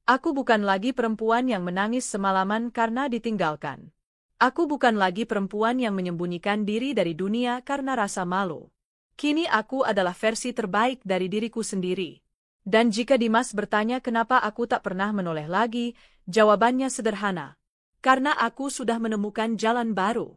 Aku bukan lagi perempuan yang menangis semalaman karena ditinggalkan. Aku bukan lagi perempuan yang menyembunyikan diri dari dunia karena rasa malu. Kini aku adalah versi terbaik dari diriku sendiri. Dan jika Dimas bertanya kenapa aku tak pernah menoleh lagi, jawabannya sederhana. Karena aku sudah menemukan jalan baru.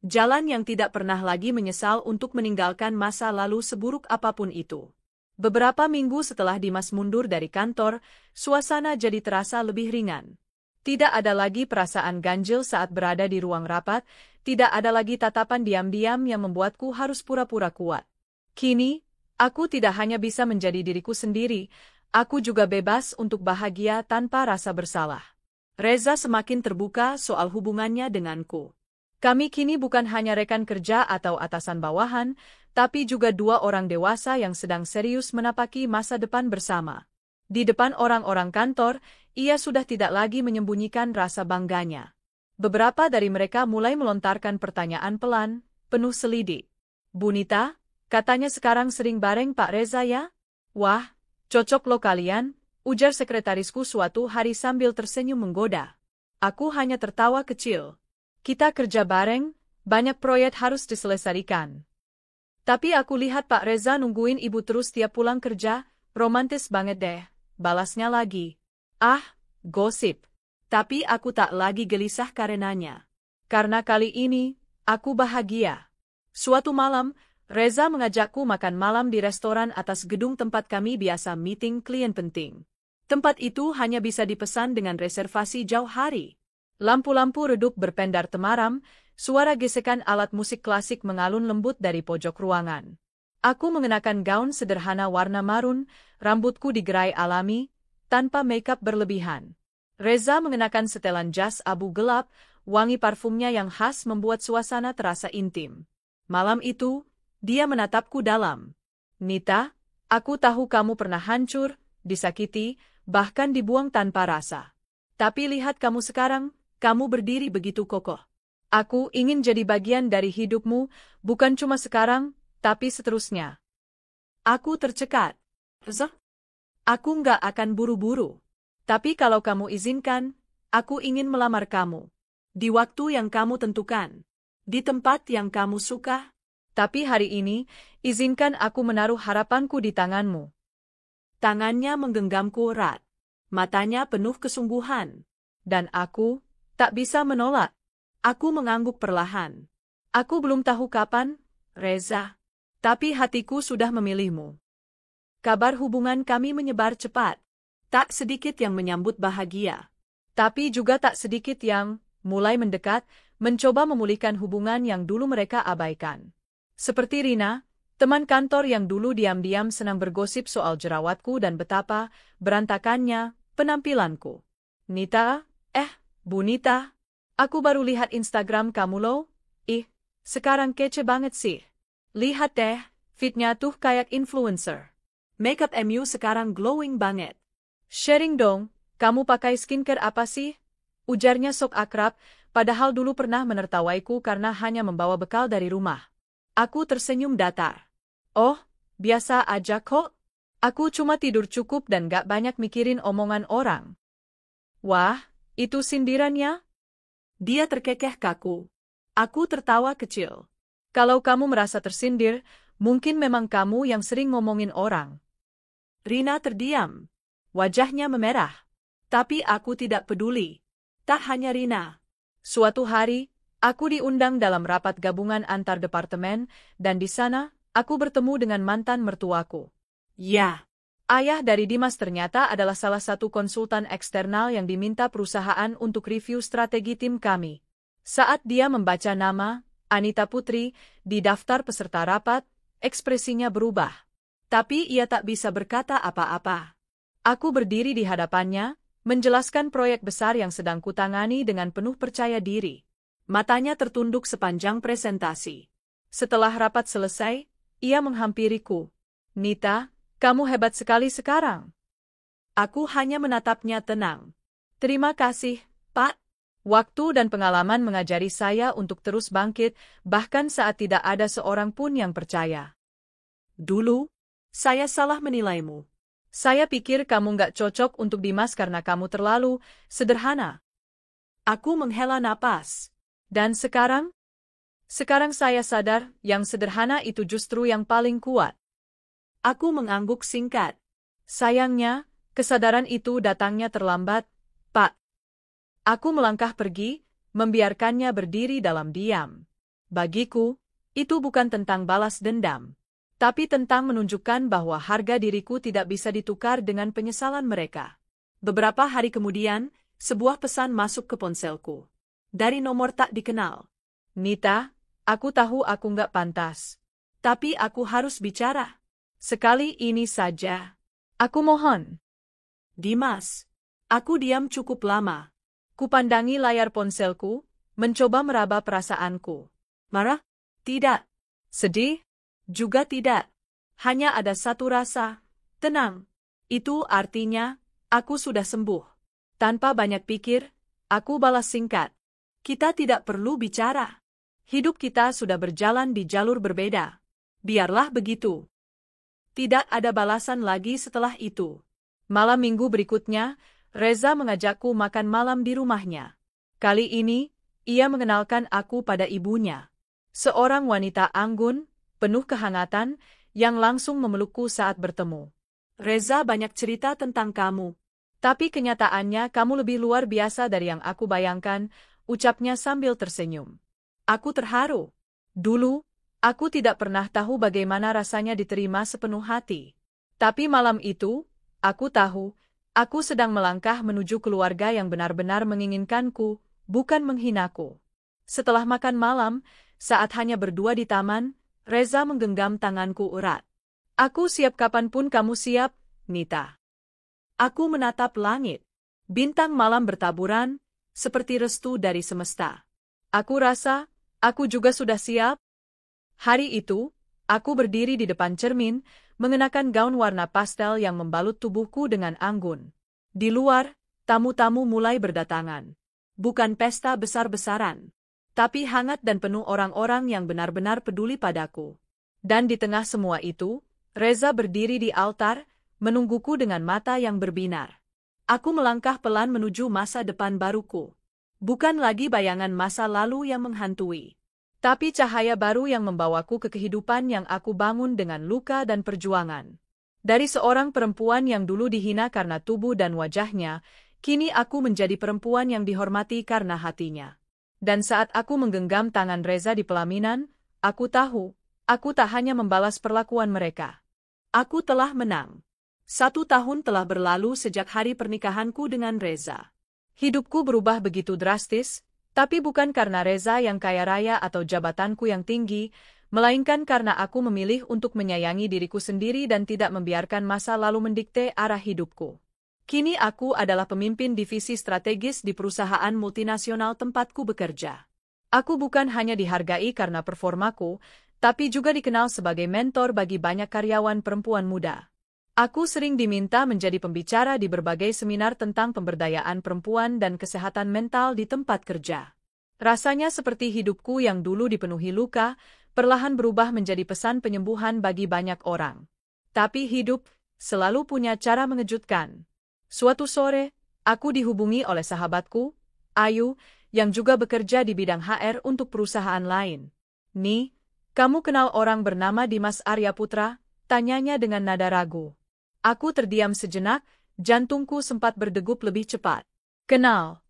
Jalan yang tidak pernah lagi menyesal untuk meninggalkan masa lalu seburuk apapun itu. Beberapa minggu setelah Dimas mundur dari kantor, suasana jadi terasa lebih ringan. Tidak ada lagi perasaan ganjil saat berada di ruang rapat, tidak ada lagi tatapan diam-diam yang membuatku harus pura-pura kuat. Kini, aku tidak hanya bisa menjadi diriku sendiri, aku juga bebas untuk bahagia tanpa rasa bersalah. Reza semakin terbuka soal hubungannya denganku. Kami kini bukan hanya rekan kerja atau atasan bawahan, tapi juga dua orang dewasa yang sedang serius menapaki masa depan bersama. Di depan orang-orang kantor, ia sudah tidak lagi menyembunyikan rasa bangganya. Beberapa dari mereka mulai melontarkan pertanyaan pelan, penuh selidik. Bu Nita, katanya sekarang sering bareng Pak Reza ya? Wah, cocok lo kalian, ujar sekretarisku suatu hari sambil tersenyum menggoda. Aku hanya tertawa kecil. Kita kerja bareng, banyak proyek harus diselesaikan. Tapi aku lihat Pak Reza nungguin ibu terus tiap pulang kerja, romantis banget deh, balasnya lagi. Ah, gosip. Tapi aku tak lagi gelisah karenanya. Karena kali ini, aku bahagia. Suatu malam, Reza mengajakku makan malam di restoran atas gedung tempat kami biasa meeting klien penting. Tempat itu hanya bisa dipesan dengan reservasi jauh hari. Lampu-lampu redup berpendar temaram, suara gesekan alat musik klasik mengalun lembut dari pojok ruangan. Aku mengenakan gaun sederhana warna marun, rambutku digerai alami, tanpa makeup berlebihan. Reza mengenakan setelan jas abu gelap, wangi parfumnya yang khas membuat suasana terasa intim. Malam itu, dia menatapku dalam. Nita, aku tahu kamu pernah hancur, disakiti, bahkan dibuang tanpa rasa. Tapi lihat kamu sekarang, kamu berdiri begitu kokoh. Aku ingin jadi bagian dari hidupmu, bukan cuma sekarang, tapi seterusnya. Aku tercekat. Aku nggak akan buru-buru. Tapi kalau kamu izinkan, aku ingin melamar kamu. Di waktu yang kamu tentukan. Di tempat yang kamu suka. Tapi hari ini, izinkan aku menaruh harapanku di tanganmu. Tangannya menggenggamku erat. Matanya penuh kesungguhan. Dan aku tak bisa menolak. Aku mengangguk perlahan. Aku belum tahu kapan, Reza. Tapi hatiku sudah memilihmu. Kabar hubungan kami menyebar cepat. Tak sedikit yang menyambut bahagia. Tapi juga tak sedikit yang mulai mendekat, mencoba memulihkan hubungan yang dulu mereka abaikan. Seperti Rina, teman kantor yang dulu diam-diam senang bergosip soal jerawatku dan betapa berantakannya penampilanku. Nita, Bu Nita, aku baru lihat Instagram kamu loh. Sekarang kece banget sih. Lihat deh, fitnya tuh kayak influencer. Makeup MU sekarang glowing banget. Sharing dong, kamu pakai skincare apa sih? Ujarnya sok akrab, padahal dulu pernah menertawaiku karena hanya membawa bekal dari rumah. Aku tersenyum datar. Oh, biasa aja kok. Aku cuma tidur cukup dan gak banyak mikirin omongan orang. Wah, itu sindirannya? Dia terkekeh kaku. Aku tertawa kecil. Kalau kamu merasa tersindir, mungkin memang kamu yang sering ngomongin orang. Rina terdiam. Wajahnya memerah. Tapi aku tidak peduli. Tak hanya Rina. Suatu hari, aku diundang dalam rapat gabungan antar departemen, dan di sana, aku bertemu dengan mantan mertuaku. Ya, ayah dari Dimas ternyata adalah salah satu konsultan eksternal yang diminta perusahaan untuk review strategi tim kami. Saat dia membaca nama, Anita Putri, di daftar peserta rapat, ekspresinya berubah. Tapi ia tak bisa berkata apa-apa. Aku berdiri di hadapannya, menjelaskan proyek besar yang sedang kutangani dengan penuh percaya diri. Matanya tertunduk sepanjang presentasi. Setelah rapat selesai, ia menghampiriku. Nita, kamu hebat sekali sekarang. Aku hanya menatapnya tenang. Terima kasih, Pak. Waktu dan pengalaman mengajari saya untuk terus bangkit, bahkan saat tidak ada seorang pun yang percaya. Dulu, saya salah menilaimu. Saya pikir kamu nggak cocok untuk Dimas karena kamu terlalu sederhana. Aku menghela napas. Dan sekarang? Sekarang saya sadar, yang sederhana itu justru yang paling kuat. Aku mengangguk singkat. Sayangnya, kesadaran itu datangnya terlambat, Pak. Aku melangkah pergi, membiarkannya berdiri dalam diam. Bagiku, itu bukan tentang balas dendam. Tapi tentang menunjukkan bahwa harga diriku tidak bisa ditukar dengan penyesalan mereka. Beberapa hari kemudian, sebuah pesan masuk ke ponselku. Dari nomor tak dikenal. Nita, aku tahu aku nggak pantas. Tapi aku harus bicara. Sekali ini saja. Aku mohon. Dimas. Aku diam cukup lama. Kupandangi layar ponselku, mencoba meraba perasaanku. Marah? Tidak. Sedih? Juga tidak. Hanya ada satu rasa. Tenang. Itu artinya, aku sudah sembuh. Tanpa banyak pikir, aku balas singkat. Kita tidak perlu bicara. Hidup kita sudah berjalan di jalur berbeda. Biarlah begitu. Tidak ada balasan lagi setelah itu. Malam minggu berikutnya, Reza mengajakku makan malam di rumahnya. Kali ini, ia mengenalkan aku pada ibunya. Seorang wanita anggun, penuh kehangatan, yang langsung memelukku saat bertemu. Reza banyak cerita tentang kamu. Tapi kenyataannya kamu lebih luar biasa dari yang aku bayangkan, ucapnya sambil tersenyum. Aku terharu. Dulu, aku tidak pernah tahu bagaimana rasanya diterima sepenuh hati. Tapi malam itu, aku tahu, aku sedang melangkah menuju keluarga yang benar-benar menginginkanku, bukan menghinaku. Setelah makan malam, saat hanya berdua di taman, Reza menggenggam tanganku erat. Aku siap kapanpun kamu siap, Nita. Aku menatap langit. Bintang malam bertaburan, seperti restu dari semesta. Aku rasa, aku juga sudah siap. Hari itu, aku berdiri di depan cermin, mengenakan gaun warna pastel yang membalut tubuhku dengan anggun. Di luar, tamu-tamu mulai berdatangan. Bukan pesta besar-besaran, tapi hangat dan penuh orang-orang yang benar-benar peduli padaku. Dan di tengah semua itu, Reza berdiri di altar, menungguku dengan mata yang berbinar. Aku melangkah pelan menuju masa depan baruku. Bukan lagi bayangan masa lalu yang menghantui, tapi cahaya baru yang membawaku ke kehidupan yang aku bangun dengan luka dan perjuangan. Dari seorang perempuan yang dulu dihina karena tubuh dan wajahnya, kini aku menjadi perempuan yang dihormati karena hatinya. Dan saat aku menggenggam tangan Reza di pelaminan, aku tahu, aku tak hanya membalas perlakuan mereka. Aku telah menang. 1 tahun telah berlalu sejak hari pernikahanku dengan Reza. Hidupku berubah begitu drastis, tapi bukan karena Reza yang kaya raya atau jabatanku yang tinggi, melainkan karena aku memilih untuk menyayangi diriku sendiri dan tidak membiarkan masa lalu mendikte arah hidupku. Kini aku adalah pemimpin divisi strategis di perusahaan multinasional tempatku bekerja. Aku bukan hanya dihargai karena performaku, tapi juga dikenal sebagai mentor bagi banyak karyawan perempuan muda. Aku sering diminta menjadi pembicara di berbagai seminar tentang pemberdayaan perempuan dan kesehatan mental di tempat kerja. Rasanya seperti hidupku yang dulu dipenuhi luka, perlahan berubah menjadi pesan penyembuhan bagi banyak orang. Tapi hidup selalu punya cara mengejutkan. Suatu sore, aku dihubungi oleh sahabatku, Ayu, yang juga bekerja di bidang HR untuk perusahaan lain. "Ni, kamu kenal orang bernama Dimas Arya Putra?" tanyanya dengan nada ragu. Aku terdiam sejenak, jantungku sempat berdegup lebih cepat. "Kenal.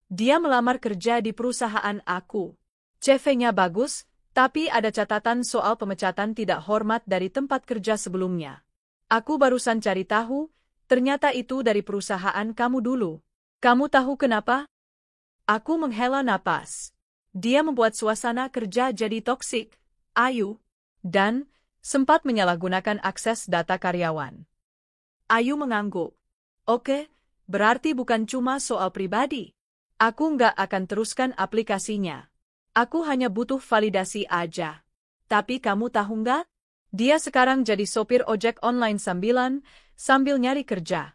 Dia melamar kerja di perusahaan aku. CV-nya bagus, tapi ada catatan soal pemecatan tidak hormat dari tempat kerja sebelumnya. Aku barusan cari tahu, ternyata itu dari perusahaan kamu dulu. Kamu tahu kenapa?" Aku menghela napas. Dia membuat suasana kerja jadi toksik, Ayu, dan sempat menyalahgunakan akses data karyawan. Ayu mengangguk. "Oke, berarti bukan cuma soal pribadi. Aku nggak akan teruskan aplikasinya. Aku hanya butuh validasi aja. Tapi kamu tahu nggak? Dia sekarang jadi sopir ojek online sambil nyari kerja."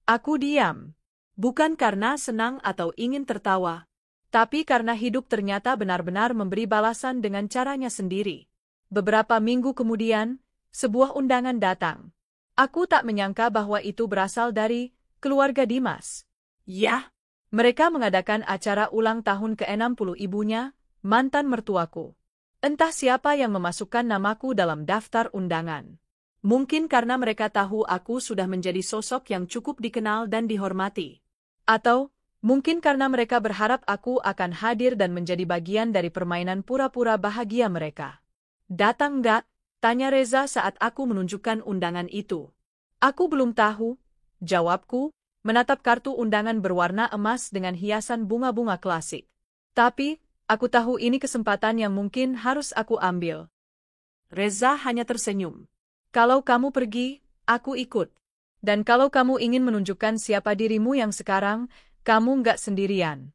Aku diam. Bukan karena senang atau ingin tertawa, tapi karena hidup ternyata benar-benar memberi balasan dengan caranya sendiri. Beberapa minggu kemudian, sebuah undangan datang. Aku tak menyangka bahwa itu berasal dari keluarga Dimas. Ya, mereka mengadakan acara ulang tahun ke-60 ibunya, mantan mertuaku. Entah siapa yang memasukkan namaku dalam daftar undangan. Mungkin karena mereka tahu aku sudah menjadi sosok yang cukup dikenal dan dihormati. Atau mungkin karena mereka berharap aku akan hadir dan menjadi bagian dari permainan pura-pura bahagia mereka. "Datang nggak?" tanya Reza saat aku menunjukkan undangan itu. "Aku belum tahu," jawabku, menatap kartu undangan berwarna emas dengan hiasan bunga-bunga klasik. "Tapi, aku tahu ini kesempatan yang mungkin harus aku ambil." Reza hanya tersenyum. "Kalau kamu pergi, aku ikut. Dan kalau kamu ingin menunjukkan siapa dirimu yang sekarang, kamu nggak sendirian."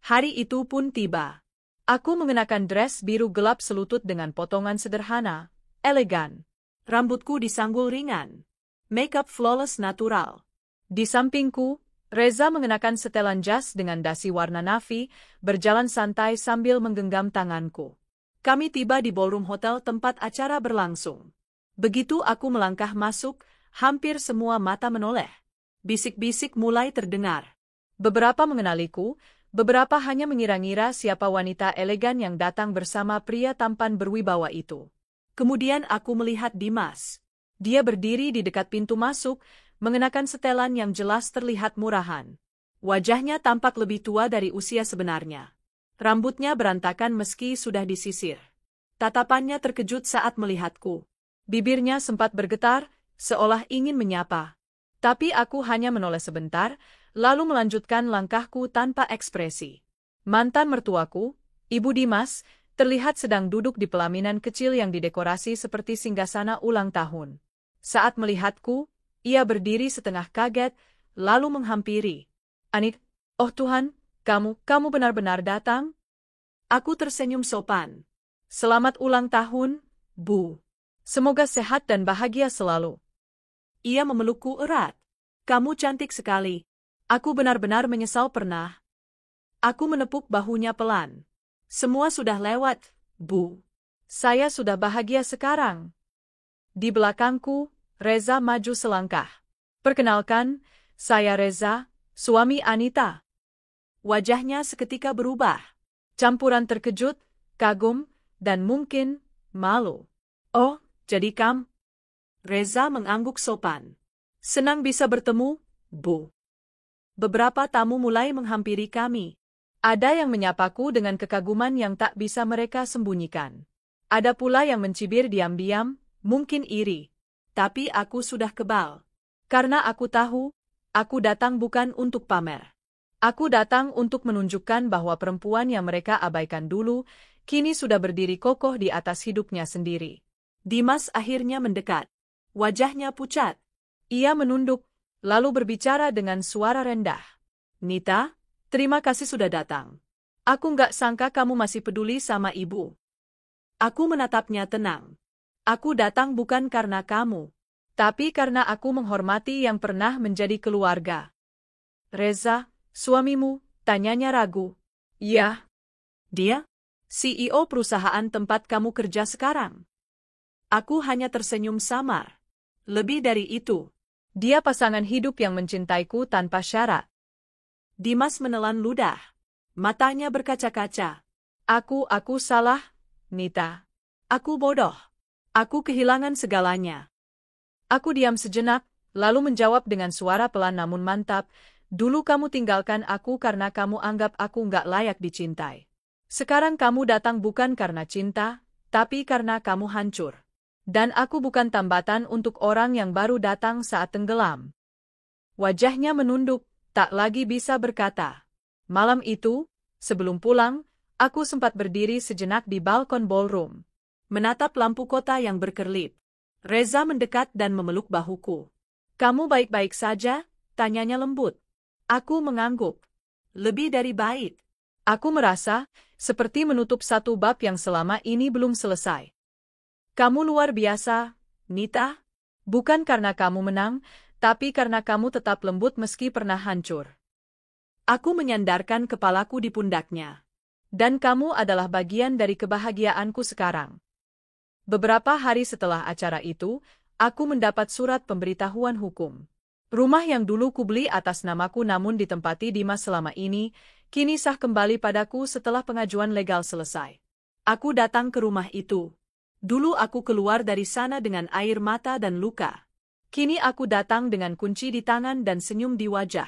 Hari itu pun tiba. Aku mengenakan dress biru gelap selutut dengan potongan sederhana, elegan. Rambutku disanggul ringan. Makeup flawless natural. Di sampingku, Reza mengenakan setelan jas dengan dasi warna navy, berjalan santai sambil menggenggam tanganku. Kami tiba di ballroom hotel tempat acara berlangsung. Begitu aku melangkah masuk, Hampir semua mata menoleh. Bisik-bisik mulai terdengar. Beberapa mengenaliku, beberapa hanya mengira-ngira siapa wanita elegan yang datang bersama pria tampan berwibawa itu. Kemudian aku melihat Dimas. Dia berdiri di dekat pintu masuk, mengenakan setelan yang jelas terlihat murahan. Wajahnya tampak lebih tua dari usia sebenarnya. Rambutnya berantakan meski sudah disisir. Tatapannya terkejut saat melihatku. Bibirnya sempat bergetar, seolah ingin menyapa. Tapi aku hanya menoleh sebentar, lalu melanjutkan langkahku tanpa ekspresi. Mantan mertuaku, Ibu Dimas, terlihat sedang duduk di pelaminan kecil yang didekorasi seperti singgasana ulang tahun. Saat melihatku, ia berdiri setengah kaget, lalu menghampiri. Anik, oh Tuhan, kamu benar-benar datang? Aku tersenyum sopan. Selamat ulang tahun, Bu. Semoga sehat dan bahagia selalu. Ia memelukku erat. Kamu cantik sekali. Aku benar-benar menyesal pernah. Aku menepuk bahunya pelan. Semua sudah lewat, Bu. Saya sudah bahagia sekarang. Di belakangku, Reza maju selangkah. Perkenalkan, saya Reza, suami Anita. Wajahnya seketika berubah. Campuran terkejut, kagum, dan mungkin malu. Oh, jadi Reza mengangguk sopan. Senang bisa bertemu, Bu. Beberapa tamu mulai menghampiri kami. Ada yang menyapaku dengan kekaguman yang tak bisa mereka sembunyikan. Ada pula yang mencibir diam-diam, mungkin iri. Tapi aku sudah kebal. Karena aku tahu, aku datang bukan untuk pamer. Aku datang untuk menunjukkan bahwa perempuan yang mereka abaikan dulu, kini sudah berdiri kokoh di atas hidupnya sendiri. Dimas akhirnya mendekat. Wajahnya pucat. Ia menunduk, lalu berbicara dengan suara rendah. Nita, terima kasih sudah datang. Aku nggak sangka kamu masih peduli sama ibu. Aku menatapnya tenang. Aku datang bukan karena kamu, tapi karena aku menghormati yang pernah menjadi keluarga. Reza, suamimu, tanyanya ragu. Iya. Dia? CEO perusahaan tempat kamu kerja sekarang. Aku hanya tersenyum samar. Lebih dari itu. Dia pasangan hidup yang mencintaiku tanpa syarat. Dimas menelan ludah. Matanya berkaca-kaca. Aku salah, Nita. Aku bodoh. Aku kehilangan segalanya. Aku diam sejenak, lalu menjawab dengan suara pelan namun mantap, dulu kamu tinggalkan aku karena kamu anggap aku nggak layak dicintai. Sekarang kamu datang bukan karena cinta, tapi karena kamu hancur. Dan aku bukan tambatan untuk orang yang baru datang saat tenggelam. Wajahnya menunduk, tak lagi bisa berkata. Malam itu, sebelum pulang, aku sempat berdiri sejenak di balkon ballroom. Menatap lampu kota yang berkerlip. Reza mendekat dan memeluk bahuku. Kamu baik-baik saja? Tanyanya lembut. Aku mengangguk. Lebih dari baik. Aku merasa, seperti menutup satu bab yang selama ini belum selesai. Kamu luar biasa, Nita. Bukan karena kamu menang, tapi karena kamu tetap lembut meski pernah hancur. Aku menyandarkan kepalaku di pundaknya. Dan kamu adalah bagian dari kebahagiaanku sekarang. Beberapa hari setelah acara itu, aku mendapat surat pemberitahuan hukum. Rumah yang dulu kubeli atas namaku namun ditempati Dimas selama ini, kini sah kembali padaku setelah pengajuan legal selesai. Aku datang ke rumah itu. Dulu aku keluar dari sana dengan air mata dan luka. Kini aku datang dengan kunci di tangan dan senyum di wajah.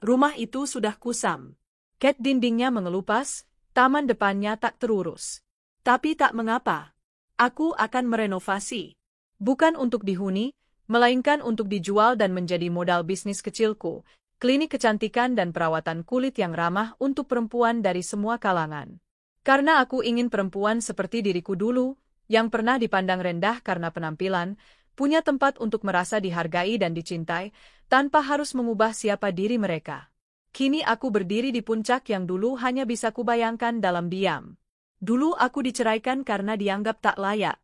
Rumah itu sudah kusam. Cat dindingnya mengelupas, taman depannya tak terurus. Tapi tak mengapa. Aku akan merenovasi. Bukan untuk dihuni, melainkan untuk dijual dan menjadi modal bisnis kecilku, klinik kecantikan dan perawatan kulit yang ramah untuk perempuan dari semua kalangan. Karena aku ingin perempuan seperti diriku dulu, yang pernah dipandang rendah karena penampilan, punya tempat untuk merasa dihargai dan dicintai, tanpa harus mengubah siapa diri mereka. Kini aku berdiri di puncak yang dulu hanya bisa kubayangkan dalam diam. Dulu aku diceraikan karena dianggap tak layak.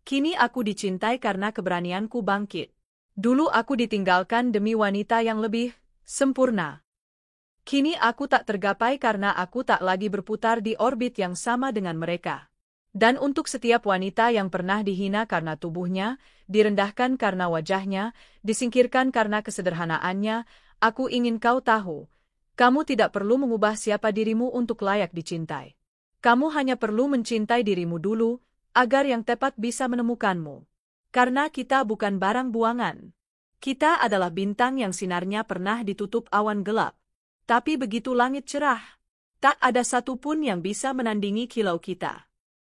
Kini aku dicintai karena keberanianku bangkit. Dulu aku ditinggalkan demi wanita yang lebih sempurna. Kini aku tak tergapai karena aku tak lagi berputar di orbit yang sama dengan mereka. Dan untuk setiap wanita yang pernah dihina karena tubuhnya, direndahkan karena wajahnya, disingkirkan karena kesederhanaannya, aku ingin kau tahu, kamu tidak perlu mengubah siapa dirimu untuk layak dicintai. Kamu hanya perlu mencintai dirimu dulu, agar yang tepat bisa menemukanmu. Karena kita bukan barang buangan. Kita adalah bintang yang sinarnya pernah ditutup awan gelap. Tapi begitu langit cerah, tak ada satupun yang bisa menandingi kilau kita.